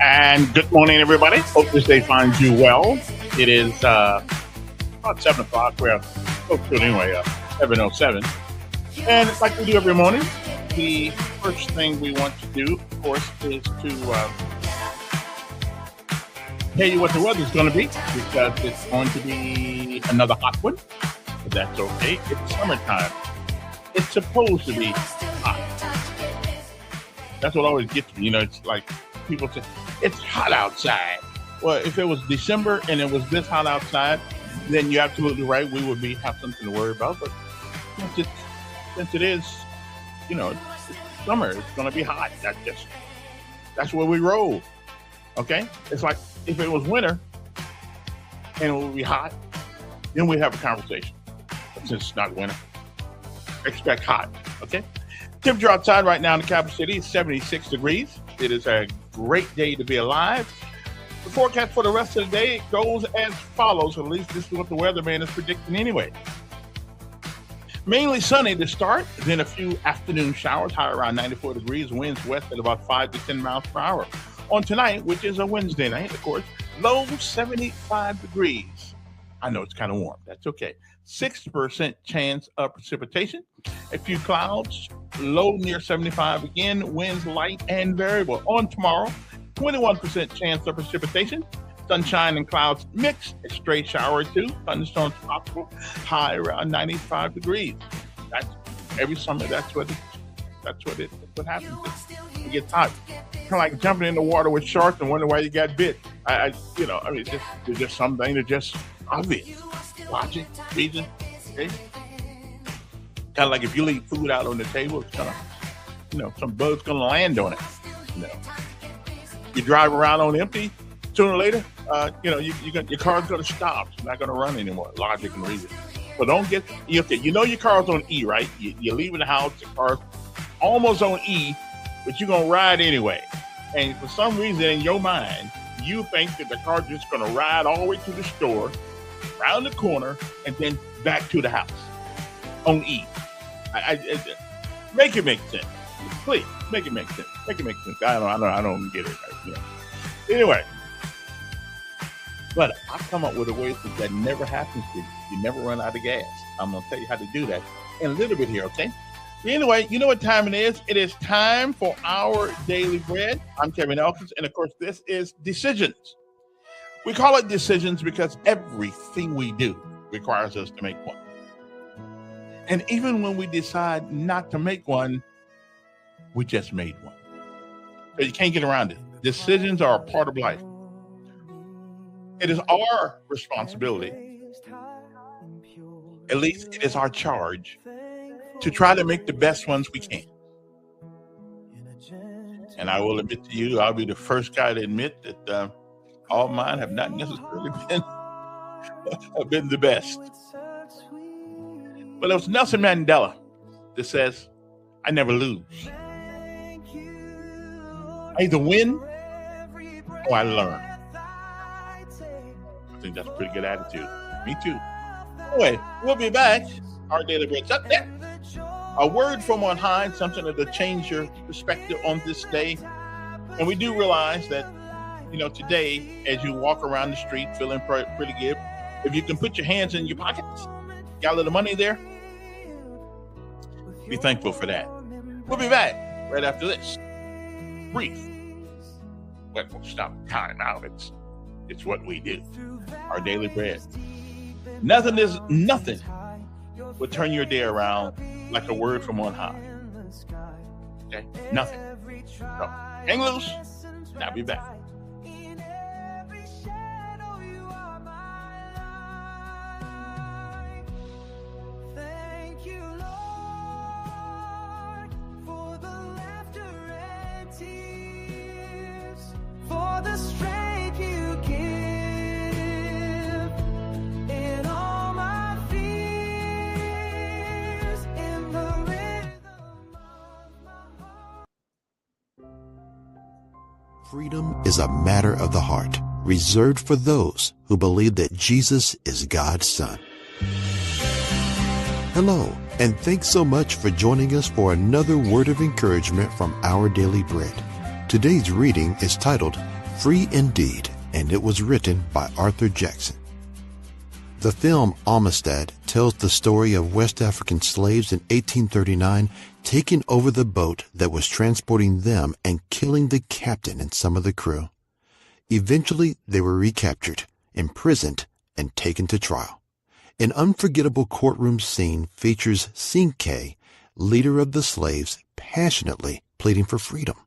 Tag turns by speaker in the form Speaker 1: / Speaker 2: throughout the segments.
Speaker 1: And good morning, everybody. Hope this day finds you well. It is about 7 o'clock. We're close to it anyway, 7:07. And like we do every morning, the first thing we want to do, of course, is to tell you what the weather's going to be because it's going to be another hot one. But that's okay. It's summertime. It's supposed to be hot. That's what always gets me. It's like people say, it's hot outside. Well, if it was December and it was this hot outside, then you're absolutely right. We would have something to worry about. But since it is, it's summer, it's going to be hot. That's where we roll. Okay? It's like if it was winter and it would be hot, then we'd have a conversation. But since it's not winter, expect hot. Okay? Temperature outside right now in the capital city is 76 degrees. It is a great day to be alive. The forecast for the rest of the day goes as follows. At least this is what the weatherman is predicting anyway. Mainly sunny to start, then a few afternoon showers, high around 94 degrees, winds west at about 5 to 10 miles per hour. On tonight, which is a Wednesday night, of course, low 75 degrees. I know it's kind of warm. That's okay. 6% chance of precipitation. A few clouds, low near 75 again, winds light and variable. On tomorrow, 21% chance of precipitation. Sunshine and clouds mixed, a stray shower or two, thunderstorms possible, high around 95 degrees. That's every summer. That's what happens. It gets hot. Kind of like jumping in the water with sharks and wondering why you got bit. There's just some things that just obvious. Logic, reason, okay? Kind of like if you leave food out on the table, it's kind of, some bug's gonna land on it. You drive around on empty, sooner or later, your car's gonna stop. It's not gonna run anymore. Logic and reason. So don't get your car's on E, right? You're leaving the house, your car's almost on E, but you're gonna ride anyway. And for some reason in your mind, you think that the car's just gonna ride all the way to the store, around the corner, and then back to the house on E. Make it make sense. Please, make it make sense. Make it make sense. I don't get it right. Anyway, but I come up with a way that never happens to you. You never run out of gas. I'm going to tell you how to do that in a little bit here, okay? Anyway, you know what time it is? It is time for our daily bread. I'm Kevin Elkins, and of course, this is Decisions. We call it decisions because everything we do requires us to make one. And even when we decide not to make one, we just made one. So you can't get around it. Decisions are a part of life. It is our responsibility, at least it is our charge, to try to make the best ones we can. And I will admit to you, I'll be the first guy to admit that all mine have not necessarily been the best. But it was Nelson Mandela that says, I never lose. I either win or I learn. I think that's a pretty good attitude. Me too. Anyway, we'll be back. Our daily bread's up there. A word from on high, something that'll change your perspective on this day. And we do realize that today, as you walk around the street feeling pretty good, if you can put your hands in your pockets, got a little money there, be thankful for that. We'll be back right after this. Brief. But we'll stop time now. It's what we do. Our daily bread. Nothing will turn your day around like a word from on high. Okay? Nothing. So, hang loose. And I'll be back.
Speaker 2: The strength you give in all my fears, in the rhythm of my heart.
Speaker 3: Freedom is a matter of the heart, reserved for those who believe that Jesus is God's Son. Hello, and thanks so much for joining us for another word of encouragement from Our Daily Bread. Today's reading is titled, Free Indeed, and it was written by Arthur Jackson. The film Amistad tells the story of West African slaves in 1839 taking over the boat that was transporting them and killing the captain and some of the crew. Eventually, they were recaptured, imprisoned, and taken to trial. An unforgettable courtroom scene features Cinque, leader of the slaves, passionately pleading for freedom.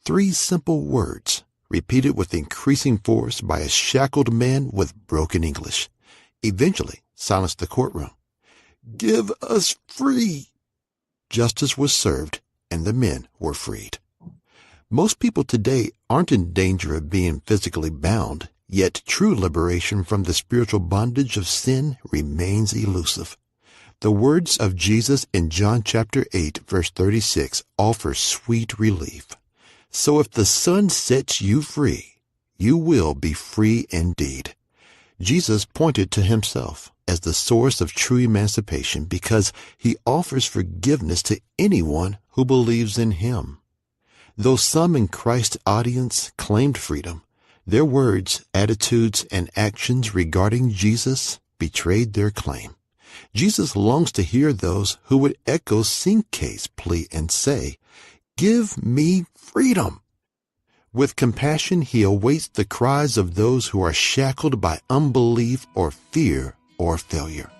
Speaker 3: 3 simple words, repeated with increasing force by a shackled man with broken English, eventually silenced the courtroom. "Give us free!" Justice was served, and the men were freed. Most people today aren't in danger of being physically bound, yet true liberation from the spiritual bondage of sin remains elusive. The words of Jesus in John chapter 8, verse 36 offer sweet relief. So if the Son sets you free, you will be free indeed. Jesus pointed to himself as the source of true emancipation because he offers forgiveness to anyone who believes in him. Though some in Christ's audience claimed freedom, their words, attitudes, and actions regarding Jesus betrayed their claim. Jesus longs to hear those who would echo Cinque's plea and say, "Give me freedom." With compassion, he awaits the cries of those who are shackled by unbelief or fear or failure.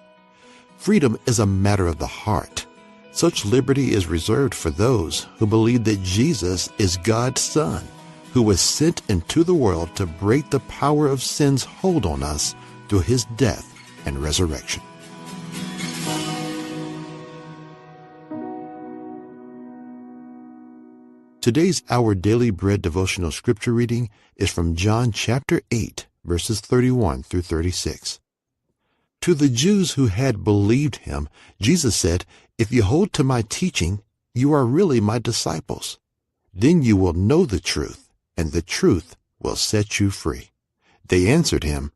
Speaker 3: Freedom is a matter of the heart. Such liberty is reserved for those who believe that Jesus is God's Son, who was sent into the world to break the power of sin's hold on us through his death and resurrection. Today's Our Daily Bread devotional scripture reading is from John chapter 8, verses 31 through 36. To the Jews who had believed him, Jesus said, "If you hold to my teaching, you are really my disciples. Then you will know the truth, and the truth will set you free." They answered him,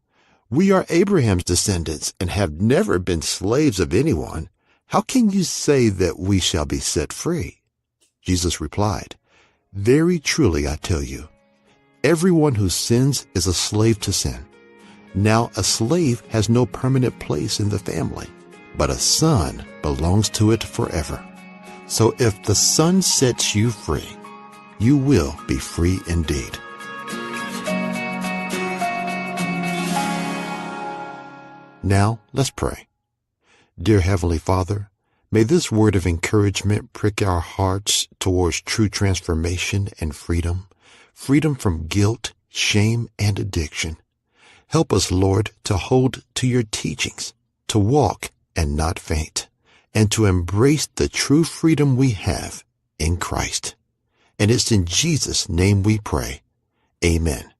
Speaker 3: "We are Abraham's descendants and have never been slaves of anyone. How can you say that we shall be set free?" Jesus replied, "Very truly I tell you, everyone who sins is a slave to sin. Now a slave has no permanent place in the family, but a son belongs to it forever. So if the Son sets you free, you will be free indeed." Now let's pray. Dear Heavenly Father, may this word of encouragement prick our hearts towards true transformation and freedom from guilt, shame, and addiction. Help us, Lord, to hold to your teachings, to walk and not faint, and to embrace the true freedom we have in Christ. And it's in Jesus' name we pray. Amen.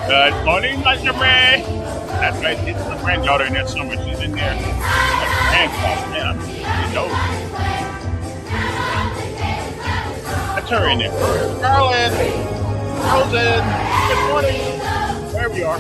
Speaker 1: Good morning, Lingerie. That's right. It's my granddaughter in there somewhere. She's in there. That's grandpa, man. You know. That's her in there. Carlin. Rosen. Good morning. There we are.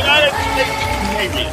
Speaker 1: United States Navy.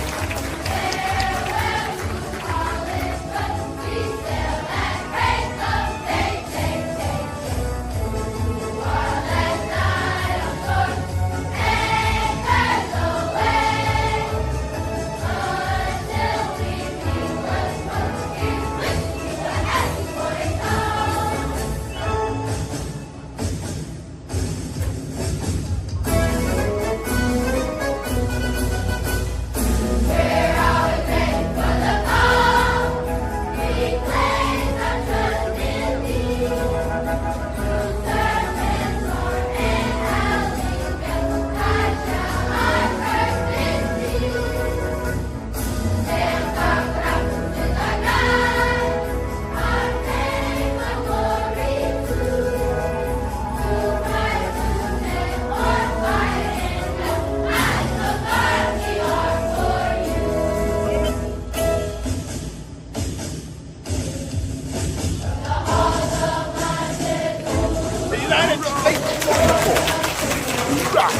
Speaker 1: rock.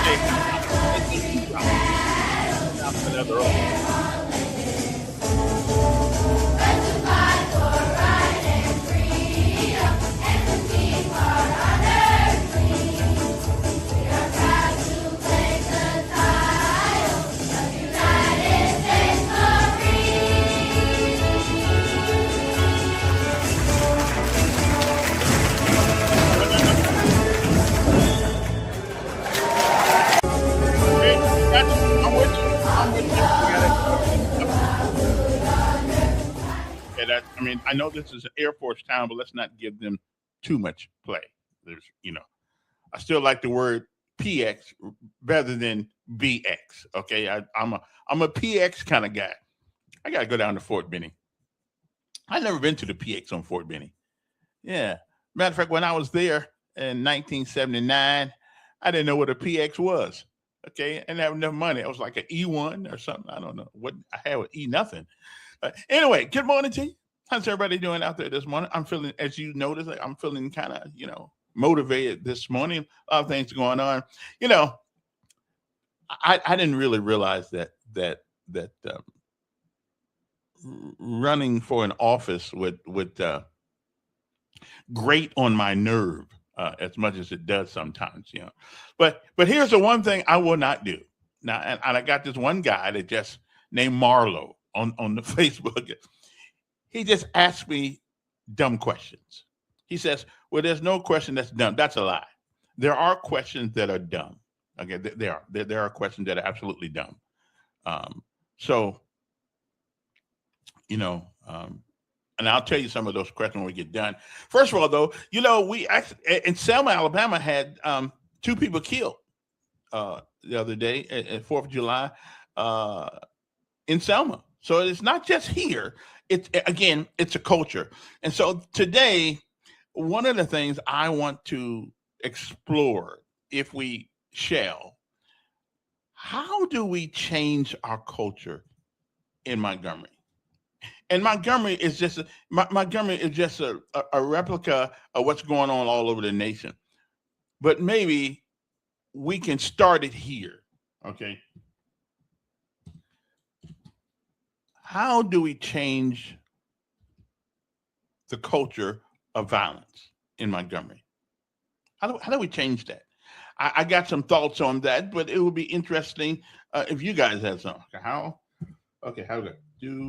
Speaker 1: Okay. Another roll. I'm with you. I'm with you. Okay, I mean, I know this is an Air Force town, but let's not give them too much play. There's, I still like the word PX rather than BX. Okay, I'm a PX kind of guy. I got to go down to Fort Benning. I've never been to the PX on Fort Benning. Yeah, matter of fact, when I was there in 1979, I didn't know what a PX was. Okay, I didn't have enough money. I was like an E1 or something. I don't know what I had with E nothing. Anyway, good morning to you. How's everybody doing out there this morning? I'm feeling, as you notice, like I'm feeling kind of, motivated this morning. A lot of things going on. I didn't really realize that running for an office would grate on my nerve as much as it does sometimes. But here's the one thing I will not do now, and I got this one guy that just named Marlo on the Facebook. He just asked me dumb questions. He says, "Well, there's no question that's dumb." That's a lie. There are questions that are dumb. Okay, there are questions that are absolutely dumb. So, and I'll tell you some of those questions when we get done. First of all, though, we actually in Selma, Alabama, had 2 people killed the other day at 4th of July in Selma. So it's not just here. It's a culture. And so today, one of the things I want to explore, if we shall, how do we change our culture in Montgomery? And Montgomery is just a replica of what's going on all over the nation. But maybe we can start it here. Okay. How do we change the culture of violence in Montgomery? How do we change that? I got some thoughts on that, but it would be interesting if you guys have some. How do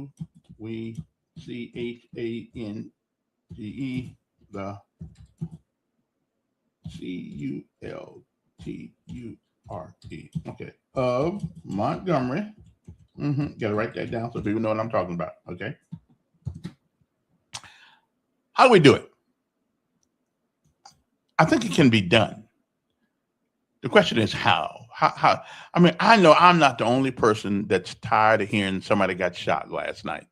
Speaker 1: we CHANGE the CULTURE? Okay, of Montgomery. Got to write that down so people know what I'm talking about. Okay. How do we do it? I think it can be done. The question is how. How? I mean, I know I'm not the only person that's tired of hearing somebody got shot last night.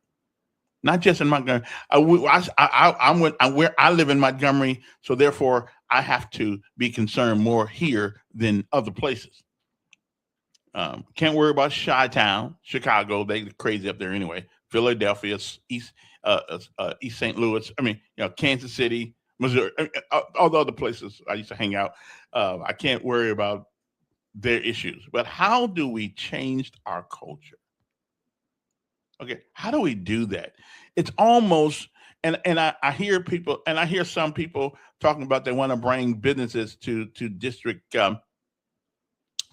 Speaker 1: Not just in Montgomery. I live in Montgomery, so therefore I have to be concerned more here than other places. Can't worry about Chi-Town, Chicago. They crazy up there anyway. Philadelphia, East St. Louis. I mean, Kansas City, Missouri, all the other places I used to hang out. I can't worry about their issues. But how do we change our culture? Okay, how do we do that? It's almost, and I hear people, and I hear some people talking about they want to bring businesses to District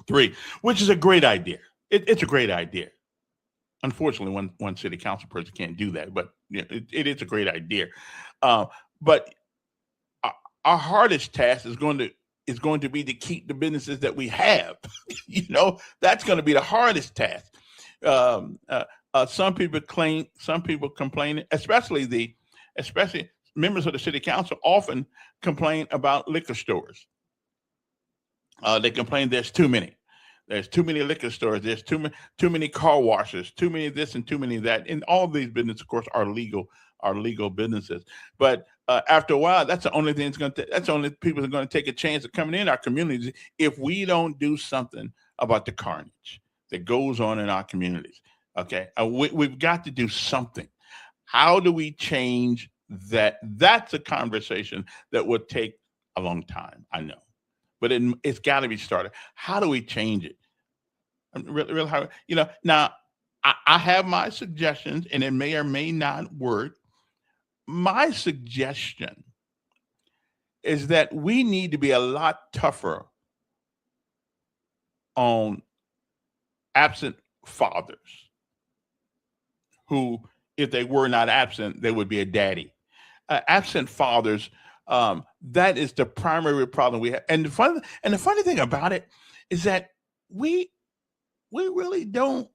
Speaker 1: 3, which is a great idea. It's a great idea. Unfortunately, one city council person can't do that, but it is a great idea. But our hardest task is going to be to keep the businesses that we have. That's going to be the hardest task. Some people complain, especially members of the city council often complain about liquor stores. They complain there's too many. There's too many liquor stores. There's too many car washes, too many of this and too many of that. And all of these businesses, of course, are legal businesses. But after a while, that's the only thing that's the only people that are going to take a chance of coming in our communities if we don't do something about the carnage that goes on in our communities. Okay, we've got to do something. How do we change that? That's a conversation that would take a long time, I know. but it's got to be started. How do we change it? Really how, now I have my suggestions, and it may or may not work. My suggestion is that we need to be a lot tougher on absent fathers who, if they were not absent, they would be a daddy. Absent fathers, that is the primary problem we have. And the funny thing about it is that we really don't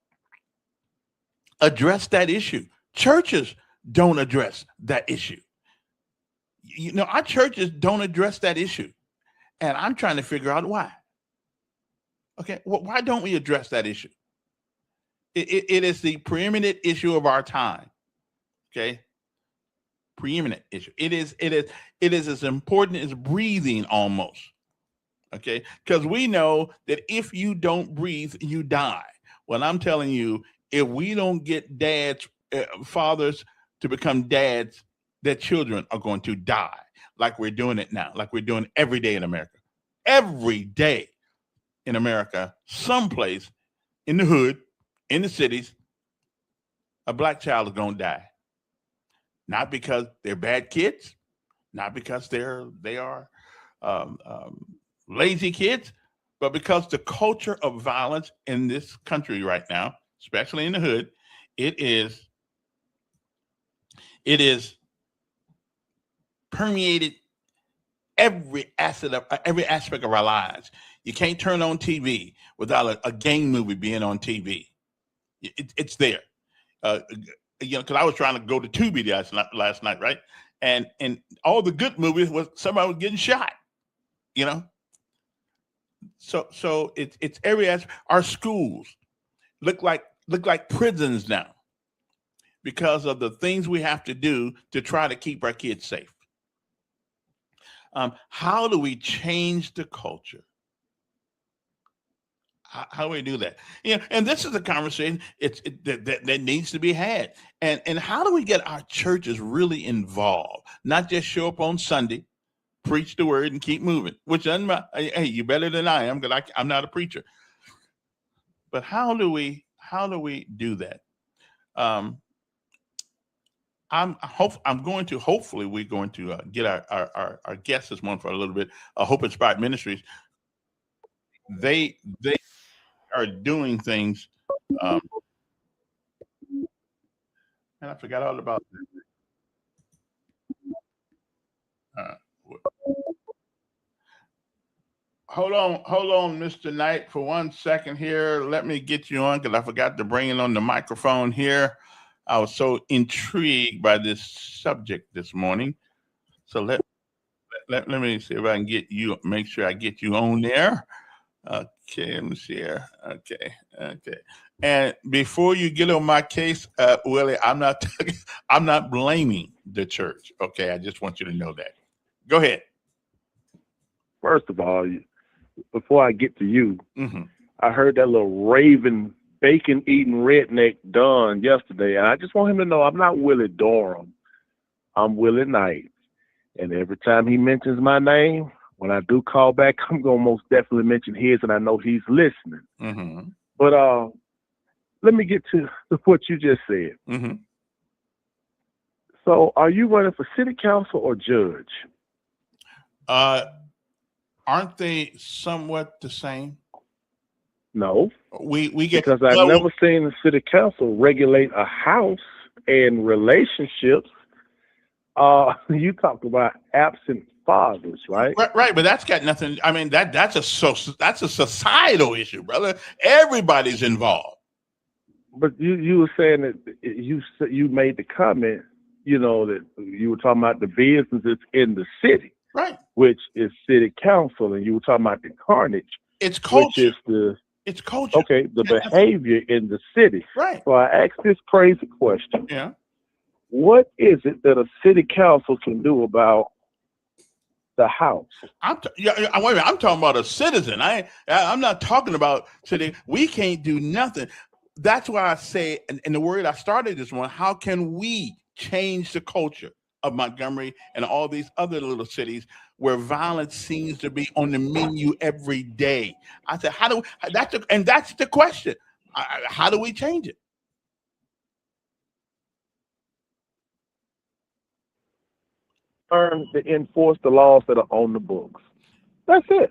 Speaker 1: address that issue. Churches don't address that issue. Our churches don't address that issue. And I'm trying to figure out why. Okay, well, why don't we address that issue? It is the preeminent issue of our time. Okay, preeminent issue. It is as important as breathing almost. Okay, because we know that if you don't breathe, you die. Well, I'm telling you, if we don't get fathers to become dads, their children are going to die, like we're doing it now, like we're doing every day in America. Every day in America, someplace in the hood, in the cities, a black child is going to die. Not because they're bad kids, not because they are lazy kids, but because the culture of violence in this country right now, especially in the hood, it is permeated every aspect of our lives. You can't turn on TV without a gang movie being on TV. It's there. Because I was trying to go to Tubi last night, right? And all the good movies was somebody was getting shot. So it's every aspect. Our schools look like prisons now because of the things we have to do to try to keep our kids safe. How do we change the culture? How do we do that? And this is a conversation that needs to be had. And how do we get our churches really involved? Not just show up on Sunday, preach the word, and keep moving. Which hey, you better than I am, because I'm not a preacher. But how do we do that? Hopefully we're going to get our guests this morning for a little bit. Hope Inspired Ministries. They are doing things. And I forgot all about that. Hold on, Mr. Knight, for 1 second here. Let me get you on, because I forgot to bring it on the microphone here. I was so intrigued by this subject this morning. So let me see if I can make sure I get you on there. Okay, let me see here. Okay. And before you get on my case, Willie, I'm not blaming the church. Okay, I just want you to know that. Go ahead.
Speaker 4: First of all, before I get to you, I heard that little raving, bacon-eating redneck Don yesterday, and I just want him to know I'm not Willie Durham. I'm Willie Knight. And every time he mentions my name, when I do call back, I'm going to most definitely mention his, and I know he's listening.
Speaker 1: Mm-hmm.
Speaker 4: But let me get to what you just said.
Speaker 1: Mm-hmm.
Speaker 4: So are you running for city council or judge?
Speaker 1: Aren't they somewhat the same?
Speaker 4: No.
Speaker 1: We get,
Speaker 4: because I've never seen the city council regulate a house and relationships. You talk about absent fathers, right?
Speaker 1: Right, but that's got nothing. I mean, that's a societal issue, brother. Everybody's involved.
Speaker 4: But you were saying that you made the comment, that you were talking about the businesses in the city,
Speaker 1: right?
Speaker 4: Which is city council, and you were talking about the carnage.
Speaker 1: It's culture.
Speaker 4: It's
Speaker 1: culture.
Speaker 4: Okay, the behavior in the city.
Speaker 1: Right.
Speaker 4: So I asked this crazy question.
Speaker 1: Yeah.
Speaker 4: What is it that a city council can do about the house?
Speaker 1: Wait a minute. I'm talking about a citizen. I'm not talking about city. We can't do nothing. That's why I say, and the word I started this one, how can we change the culture? of Montgomery and all these other little cities where violence seems to be on the menu every day. I said, how do that's the question. How do we change it?
Speaker 4: Learn to enforce the laws that are on the books. That's it.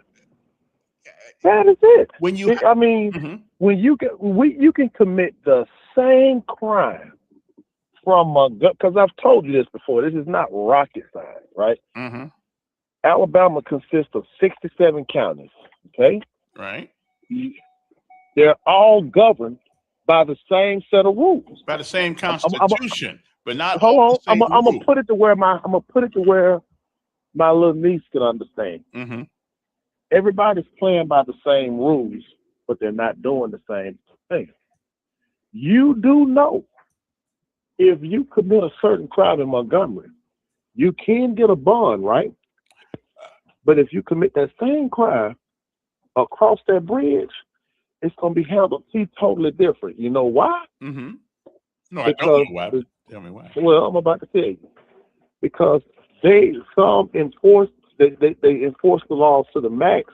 Speaker 4: That is it.
Speaker 1: When you,
Speaker 4: when you can commit the same crime from because I've told you this before. This is not rocket science, right?
Speaker 1: Mm-hmm.
Speaker 4: Alabama consists of 67 counties. Okay,
Speaker 1: right.
Speaker 4: They're all governed by the same set of rules,
Speaker 1: by the same constitution, but not.
Speaker 4: Hold on, I'm gonna put it to where my little niece can understand.
Speaker 1: Mm-hmm.
Speaker 4: Everybody's playing by the same rules, but they're not doing the same thing. You do know if you commit a certain crime in Montgomery, you can get a bond, right? But if you commit that same crime across that bridge, it's going to be handled totally different. You know why?
Speaker 1: Mm-hmm. No, I don't know why. Tell me why.
Speaker 4: Well, I'm about to tell you. Because they enforce the laws to the max,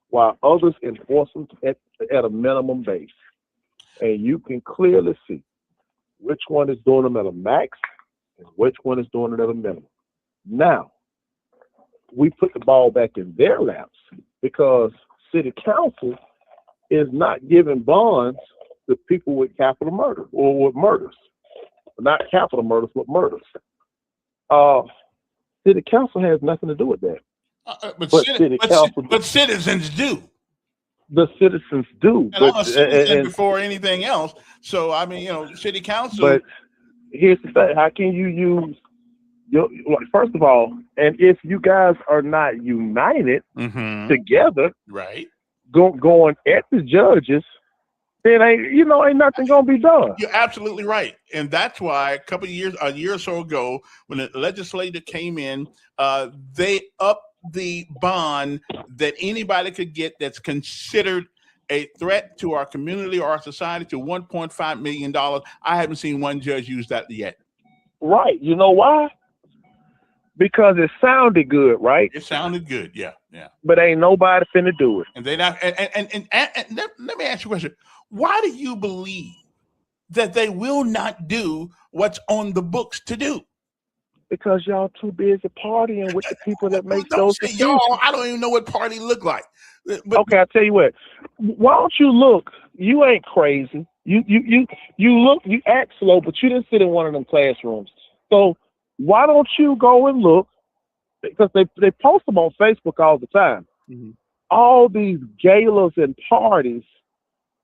Speaker 4: while others enforce them at a minimum base. And you can clearly see which one is doing them at a max and which one is doing it at a minimum. Now, we put the ball back in their laps because city council is not giving bonds to people with capital murder or with murders. Not capital murders, but murders. City council has nothing to do with that.
Speaker 1: But citizens do.
Speaker 4: The citizens do.
Speaker 1: And I'm a citizen before anything else. So, I mean, city council.
Speaker 4: But here's the thing. How can you use first of all, and if you guys are not united together,
Speaker 1: right,
Speaker 4: going at the judges, then ain't nothing gonna be done.
Speaker 1: You're absolutely right, and that's why a year or so ago, when the legislature came in, they upped the bond that anybody could get that's considered a threat to our community or our society to $1.5 million. I haven't seen one judge use that yet.
Speaker 4: Right. You know why? Because it sounded good, right?
Speaker 1: It sounded good, yeah.
Speaker 4: But ain't nobody finna do it.
Speaker 1: And they not. And let me ask you a question. Why do you believe that they will not do what's on the books to do?
Speaker 4: Because y'all too busy partying with the people that make those decisions.
Speaker 1: Y'all, I don't even know what party look like. But,
Speaker 4: okay, I'll tell you what. Why don't you look? You ain't crazy. You look. You act slow, but you didn't sit in one of them classrooms. So why don't you go and look? Because they post them on Facebook all the time.
Speaker 1: Mm-hmm.
Speaker 4: All these galas and parties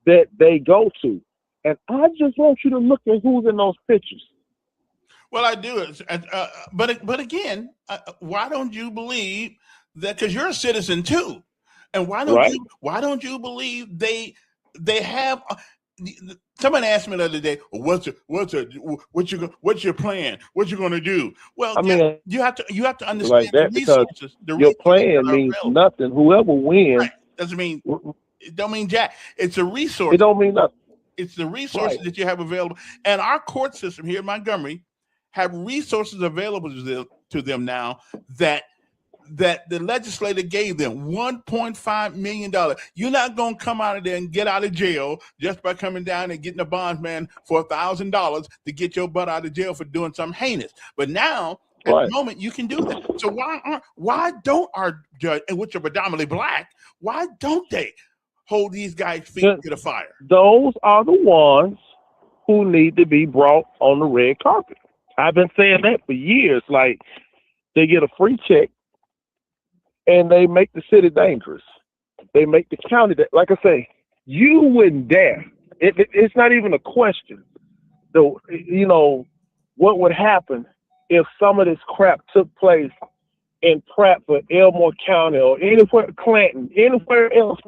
Speaker 4: that they go to, and I just want you to look at who's in those pictures.
Speaker 1: Well, I do. But again, why don't you believe that? Because you're a citizen too, and why don't you believe they have? Somebody asked me the other day, "What's your plan? What you going to do?" Well, I mean, you have to understand
Speaker 4: like that,
Speaker 1: the resources.
Speaker 4: Your plan means nothing. Whoever wins
Speaker 1: doesn't mean. It don't mean jack. It's a resource.
Speaker 4: It don't mean nothing.
Speaker 1: It's the resources that you have available, and our court system here in Montgomery have resources available to them now that the legislator gave them $1.5 million. You're not going to come out of there and get out of jail just by coming down and getting a bondsman for $1,000 to get your butt out of jail for doing something heinous. But now, at the moment, you can do that. So why don't our judge, and which are predominantly black, why don't they hold these guys' feet to the fire?
Speaker 4: Those are the ones who need to be brought on the red carpet. I've been saying that for years. Like, they get a free check and they make the city dangerous. They make the county that, like I say, you wouldn't dare. It's not even a question. What would happen if some of this crap took place in Pratt for Elmore County or anywhere, Clanton, anywhere else?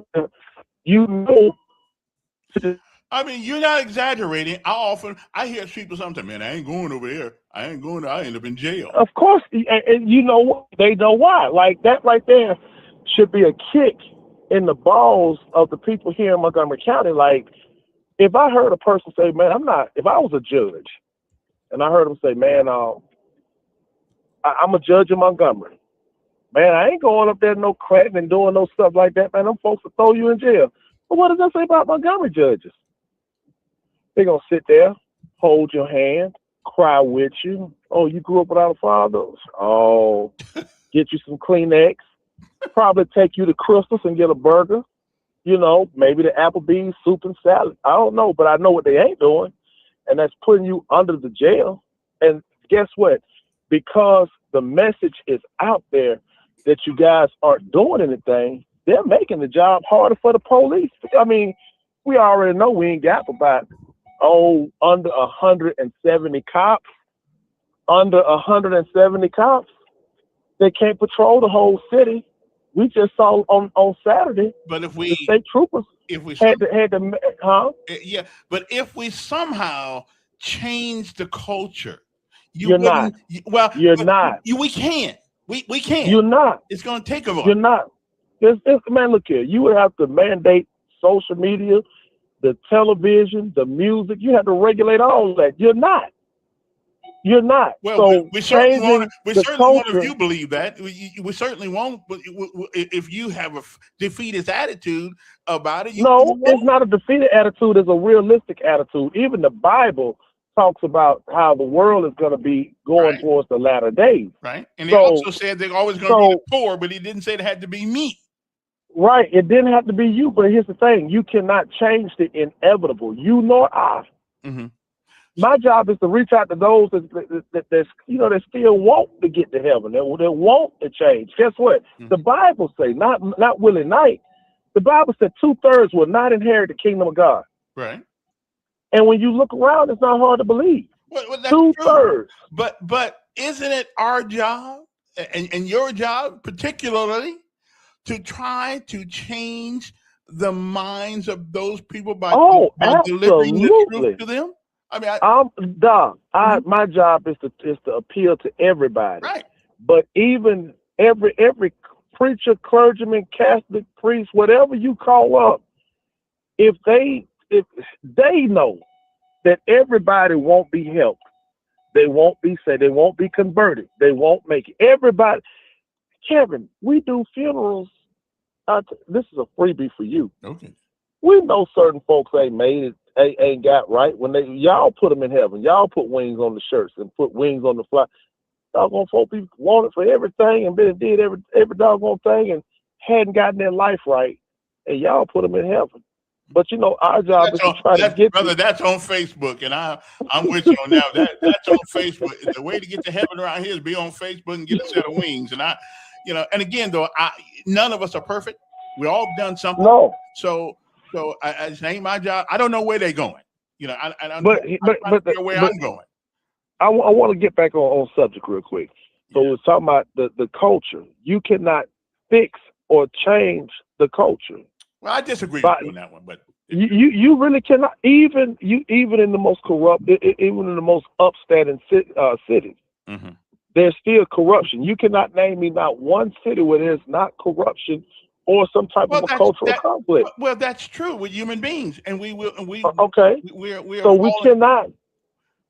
Speaker 1: I mean, you're not exaggerating. I hear people sometimes, man, I ain't going over here. I ain't going there. I end up in jail.
Speaker 4: Of course, and you know what? They know why. Like, that right there should be a kick in the balls of the people here in Montgomery County. Like, if I heard a person say, man, if I was a judge and I heard them say, man, I'm a judge in Montgomery. Man, I ain't going up there no cratting and doing no stuff like that, man. Them folks will throw you in jail. But what does that say about Montgomery judges? They're going to sit there, hold your hand, cry with you. Oh, you grew up without a father? Oh, get you some Kleenex. Probably take you to Crystal's and get a burger. You know, maybe the Applebee's soup and salad. I don't know, but I know what they ain't doing. And that's putting you under the jail. And guess what? Because the message is out there that you guys aren't doing anything, they're making the job harder for the police. I mean, we already know we ain't got about, under 170 cops. Under 170 cops. They can't patrol the whole city. We just saw on Saturday.
Speaker 1: But if we
Speaker 4: the state troopers had to,
Speaker 1: yeah. But if we somehow change the culture,
Speaker 4: you're not.
Speaker 1: You're not. We can't. We can't.
Speaker 4: You're not.
Speaker 1: It's going to take a while.
Speaker 4: You're not. Man, look here. You would have to mandate social media, the television, the music. You have to regulate all that. You're not. You're not.
Speaker 1: Well,
Speaker 4: so
Speaker 1: we certainly want
Speaker 4: culture,
Speaker 1: if you believe that. We certainly won't. But if you have a defeatist attitude about it,
Speaker 4: it's not a defeated attitude. It's a realistic attitude. Even the Bible talks about how the world is going to be going towards the latter days.
Speaker 1: Right. And he also said they're always going to be the poor, but he didn't say it had to be me.
Speaker 4: Right. It didn't have to be you. But here's the thing. You cannot change the inevitable. You nor I.
Speaker 1: Mm-hmm.
Speaker 4: My job is to reach out to those that still want to get to heaven, that want to change. Guess what? Mm-hmm. The Bible say, not Willie Knight, the Bible said 2/3 will not inherit the kingdom of God.
Speaker 1: Right.
Speaker 4: And when you look around, it's not hard to believe.
Speaker 1: Well, that's
Speaker 4: 2/3.
Speaker 1: True. But isn't it our job and your job particularly to try to change the minds of those people by delivering the truth to them? I mean,
Speaker 4: my job is to appeal to everybody.
Speaker 1: Right.
Speaker 4: But even every preacher, clergyman, Catholic priest, whatever you call up, if they know that everybody won't be helped, they won't be saved, they won't be converted, they won't make it. Everybody, Kevin, we do funerals. This is a freebie for you.
Speaker 1: Okay.
Speaker 4: We know certain folks ain't made it. Ain't got right when y'all put them in heaven. Y'all put wings on the shirts and put wings on the fly. Doggone folk be wanted for everything and did every doggone thing and hadn't gotten their life right, and y'all put them in heaven. But our job is to try to get
Speaker 1: brother. That's on Facebook, and I'm with you on that. That's on Facebook. The way to get to heaven around here is be on Facebook and get a set of wings. And and again though, none of us are perfect. We all done something.
Speaker 4: No.
Speaker 1: So it ain't my job. I don't know where they're going. I don't
Speaker 4: know
Speaker 1: where I'm going.
Speaker 4: I want to get back on subject real quick. So we're talking about the culture. You cannot fix or change the culture.
Speaker 1: Well, I disagree with you on that one, but
Speaker 4: you really cannot. Even in the most corrupt, even in the most upstanding cities,
Speaker 1: mm-hmm.
Speaker 4: there's still corruption. You cannot name me not one city where there's not corruption or some type of a cultural conflict.
Speaker 1: Well, that's true with human beings, and we
Speaker 4: okay. We cannot.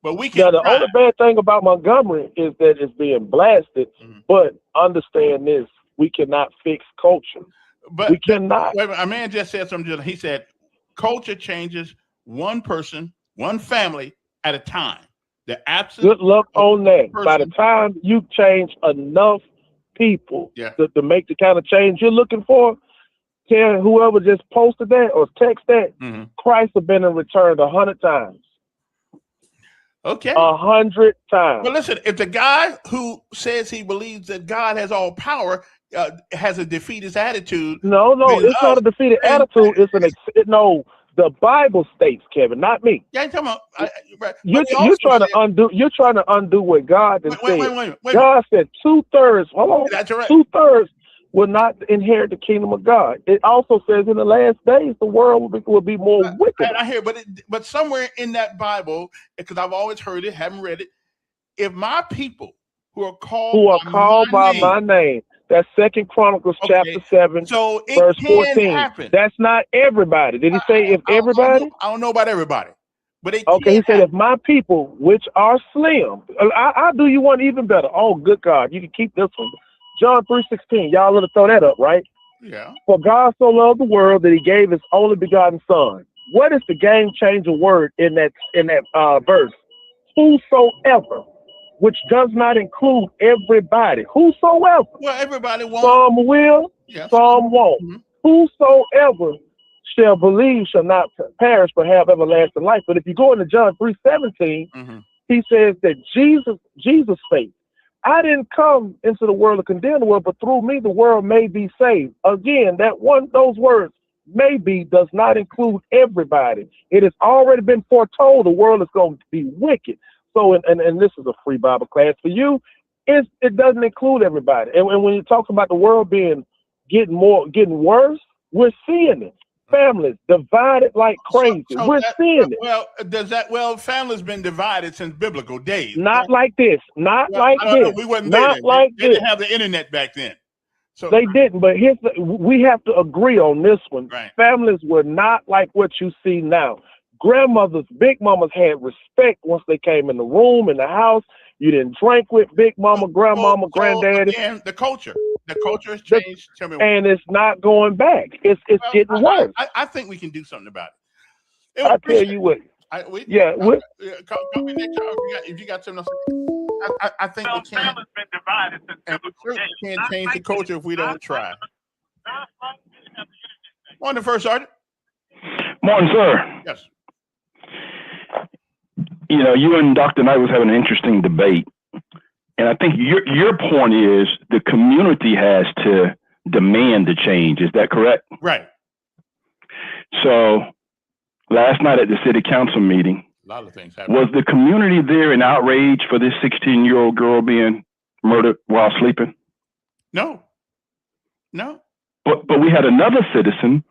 Speaker 1: But we can.
Speaker 4: Now, the only bad thing about Montgomery is that it's being blasted.
Speaker 1: Mm-hmm.
Speaker 4: But understand this: we cannot fix culture.
Speaker 1: But
Speaker 4: we cannot.
Speaker 1: A man just said something. He said, "Culture changes one person, one family at a time." The absence.
Speaker 4: Good luck on that. By the time you change enough people to make the kind of change you're looking for, tell whoever just posted that or text that,
Speaker 1: mm-hmm.
Speaker 4: Christ have been in return 100 times.
Speaker 1: Okay.
Speaker 4: 100 times.
Speaker 1: Well, listen, if the guy who says he believes that God has all power has a defeatist attitude.
Speaker 4: No, it's not a defeated attitude. It's no. The Bible states, Kevin, not me.
Speaker 1: Yeah, I'm talking about.
Speaker 4: You're trying to undo. You're trying to undo what God has said.
Speaker 1: Wait.
Speaker 4: God said 2/3. Hold on.
Speaker 1: That's right.
Speaker 4: 2/3 will not inherit the kingdom of God. It also says in the last days the world will be more wicked.
Speaker 1: I hear, but somewhere in that Bible, because I've always heard it, haven't read it. If my people who are called by my name.
Speaker 4: That's 2 Chronicles chapter 7,
Speaker 1: so
Speaker 4: verse 14.
Speaker 1: Happen.
Speaker 4: That's not everybody. Did he say if everybody?
Speaker 1: I don't know about everybody, But they
Speaker 4: Okay, he
Speaker 1: can't
Speaker 4: said,
Speaker 1: have.
Speaker 4: if my people, which are slim, I'll do you one even better. Oh, good God, you can keep this one. John 3:16, y'all let us throw that up, right?
Speaker 1: Yeah.
Speaker 4: For God so loved the world that he gave his only begotten son. What is the game changer word in that verse? Whosoever, which does not include everybody. Whosoever.
Speaker 1: Well, everybody won't.
Speaker 4: Some will,
Speaker 1: Yeah.
Speaker 4: some won't.
Speaker 1: Mhm.
Speaker 4: Whosoever shall believe shall not perish but have everlasting life. But if you go into John 3:17,
Speaker 1: Mhm.
Speaker 4: he says that Jesus said, I didn't come into the world to condemn the world, but through me the world may be saved. Again, those words, maybe, does not include everybody. It has already been foretold the world is going to be wicked. So, and this is a free Bible class for you. It doesn't include everybody. And when you talk about the world getting worse, we're seeing it. Families divided like crazy. We're seeing it.
Speaker 1: Well, family's been divided since biblical days.
Speaker 4: Not like this. Not
Speaker 1: Well,
Speaker 4: like
Speaker 1: I don't know.
Speaker 4: this.
Speaker 1: We wasn't there
Speaker 4: Not
Speaker 1: then.
Speaker 4: like
Speaker 1: They
Speaker 4: this.
Speaker 1: didn't have the internet back then. So
Speaker 4: They didn't, but we have to agree on this one.
Speaker 1: Right.
Speaker 4: Families were not like what you see now. Grandmothers, big mamas had respect once they came in the room, in the house. You didn't drink with big mama, grandmama, granddaddy,
Speaker 1: again, the culture has changed. Tell me,
Speaker 4: and it's not going back. It's getting worse.
Speaker 1: I think we can do something about it.
Speaker 4: I tell you what. Yeah,
Speaker 1: Call me next time if you got something else. I think we can. And we certainly can't change the culture if we don't try. On the first sergeant.
Speaker 5: Morning, sir.
Speaker 1: Yes.
Speaker 5: You know, you and Dr. Knight was having an interesting debate. And I think your point is the community has to demand the change. Is that correct?
Speaker 1: Right.
Speaker 5: So last night at the city council meeting,
Speaker 1: a lot of things happened.
Speaker 5: Was the community there in outrage for this 16-year-old girl being murdered while sleeping?
Speaker 1: No.
Speaker 5: But we had another citizen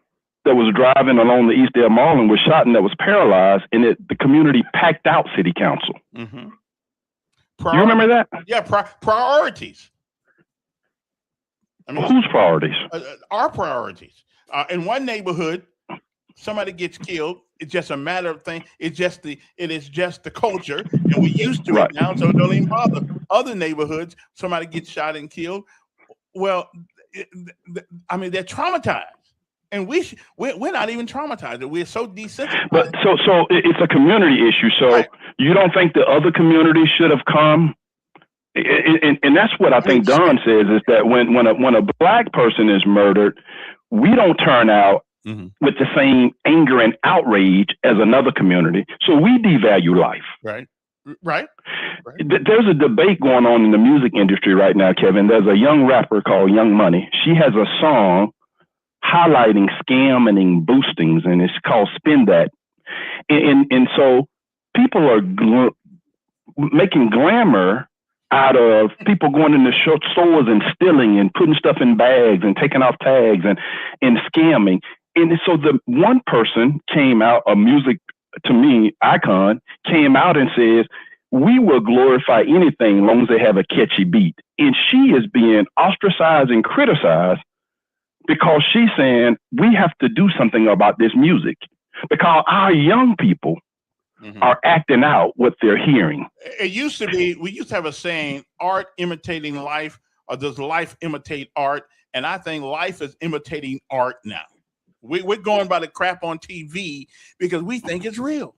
Speaker 5: that was driving along the Eastdale Mall and was shot and that was paralyzed, and the community packed out city council.
Speaker 1: Mm-hmm.
Speaker 5: You remember that?
Speaker 1: Yeah, priorities. I mean,
Speaker 5: whose priorities?
Speaker 1: Our priorities. In one neighborhood, somebody gets killed. It's just a matter of thing. It is just the culture, and we're used to it now, so it don't even bother. Other neighborhoods, somebody gets shot and killed. Well, I mean, they're traumatized. And we're not even traumatized. We're so desensitized.
Speaker 5: But so it's a community issue. So you don't think the other communities should have come? And that's what I think Don says is that when a black person is murdered, we don't turn out with the same anger and outrage as another community. So we devalue life.
Speaker 1: Right.
Speaker 5: There's a debate going on in the music industry right now, Kevin. There's a young rapper called Young Money. She has a song highlighting scamming and boostings, and it's called Spin That. And so people are making glamour out of people going into stores and stealing and putting stuff in bags and taking off tags and scamming. And so the one person came out, a music, to me, icon, came out and says, we will glorify anything as long as they have a catchy beat. And she is being ostracized and criticized because she's saying we have to do something about this music because our young people are acting out what they're hearing.
Speaker 1: It used to be, we used to have a saying, art imitating life, or does life imitate art? And I think life is imitating art now. We're going by the crap on TV because we think it's real.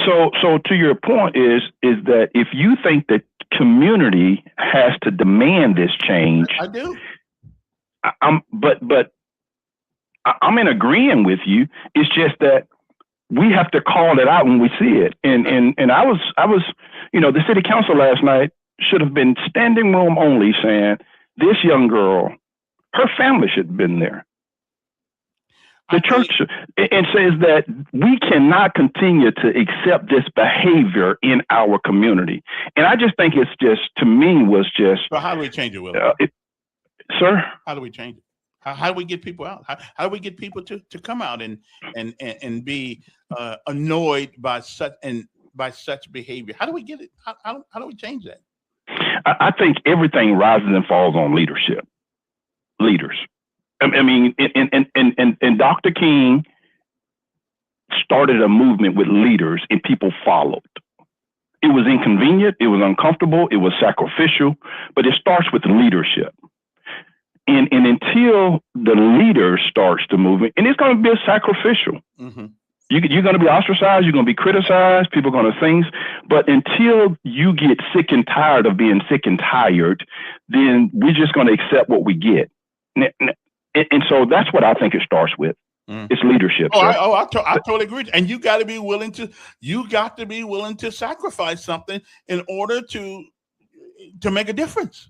Speaker 5: So to your point is that if you think that community has to demand this change,
Speaker 1: I do.
Speaker 5: But I'm in agreeing with you. It's just that we have to call it out when we see it. And I was, the city council last night should have been standing room only saying this young girl, her family should have been there. The church and says that we cannot continue to accept this behavior in our community. And I just think it's just, to me, was just.
Speaker 1: So how do we change it, Will?
Speaker 5: Sir?
Speaker 1: How do we change it? How do we get people out? How do we get people to come out and be annoyed by such behavior? How do we get it? How do we change that?
Speaker 5: I think everything rises and falls on leadership. Leaders. I mean, and Dr. King started a movement with leaders and people followed. It was inconvenient, it was uncomfortable, it was sacrificial, but it starts with leadership. And until the leader starts the movement, and it's going to be sacrificial.
Speaker 1: Mm-hmm.
Speaker 5: You're going to be ostracized, you're going to be criticized, people are going to think, but until you get sick and tired of being sick and tired, then we're just going to accept what we get. And so that's what I think it starts with. It's leadership.
Speaker 1: I totally agree. And you got to be willing to sacrifice something in order to make a difference.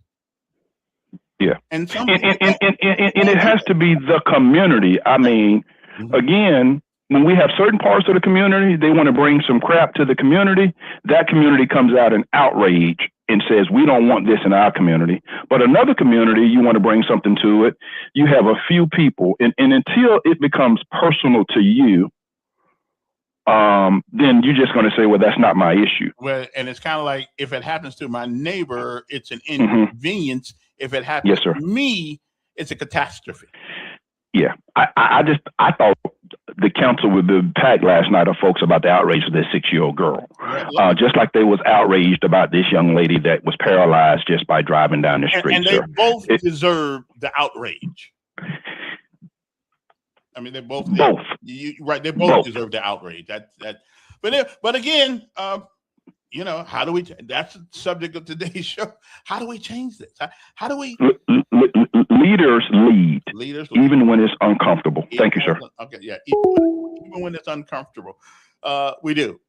Speaker 5: Yeah.
Speaker 1: And
Speaker 5: it has to be the community. I mean, again, when we have certain parts of the community, they want to bring some crap to the community. That community comes out in outrage and says, we don't want this in our community. But another community, you want to bring something to it. You have a few people. And until it becomes personal to you, then you're just going to say, well, that's not my issue.
Speaker 1: Well, and it's kind of like, if it happens to my neighbor, it's an inconvenience. If it happens to me, it's a catastrophe.
Speaker 5: Yeah. I thought the council would be packed last night of folks about the outrage of this 6-year-old girl. Just like they was outraged about this young lady that was paralyzed just by driving down the street.
Speaker 1: And they both deserve the outrage. I mean, they both. They both deserve the outrage. But again, how do we? That's the subject of today's show. How do we change this? How do we?
Speaker 5: Leaders lead, even when it's uncomfortable. Thank you, sir.
Speaker 1: Okay, yeah, even when it's uncomfortable, we do.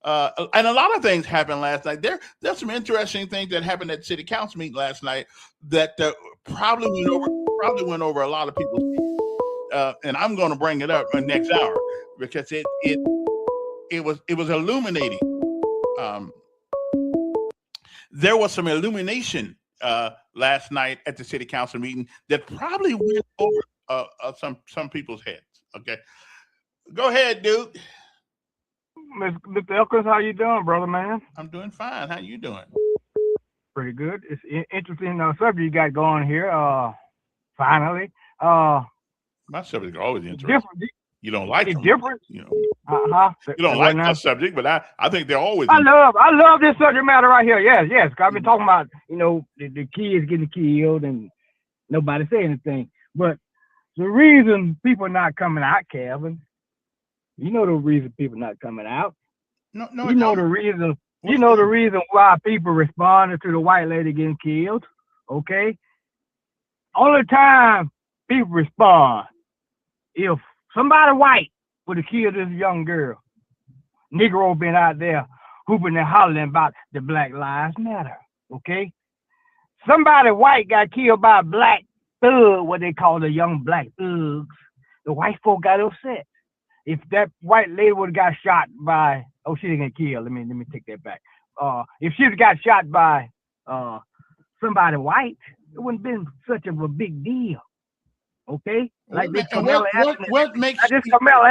Speaker 1: And a lot of things happened last night. There's some interesting things that happened at city council meeting last night that probably went over a lot of people. And I'm going to bring it up next hour because it was illuminating. There was some illumination last night at the city council meeting that probably went over some people's heads. Okay, go ahead, dude.
Speaker 6: Mr. Elkins, how you doing, brother, man?
Speaker 1: I'm doing fine. How you doing?
Speaker 6: Pretty good. It's interesting subject you got going here. Finally,
Speaker 1: my subjects are always interesting. You don't like them.
Speaker 6: Different.
Speaker 1: You don't like that subject, but I think they're always.
Speaker 6: I love this subject matter right here. Yes. I've been talking about the kids getting killed and nobody say anything. But the reason people not coming out, Kevin, you know the reason people not coming out.
Speaker 1: No.
Speaker 6: You know the reason. You know the reason why people responded to the white lady getting killed. Okay. Only time people respond if somebody white would have killed this young girl. Negro been out there hooping and hollering about the Black Lives Matter. Okay? Somebody white got killed by a black thug, what they call the young black thugs. The white folk got upset. If that white lady would have got shot by, she didn't get killed. Let me take that back. If she would got shot by somebody white, it wouldn't been such of a big deal. Okay, like this Carmelo Anthony.
Speaker 1: What makes
Speaker 6: this Carmelo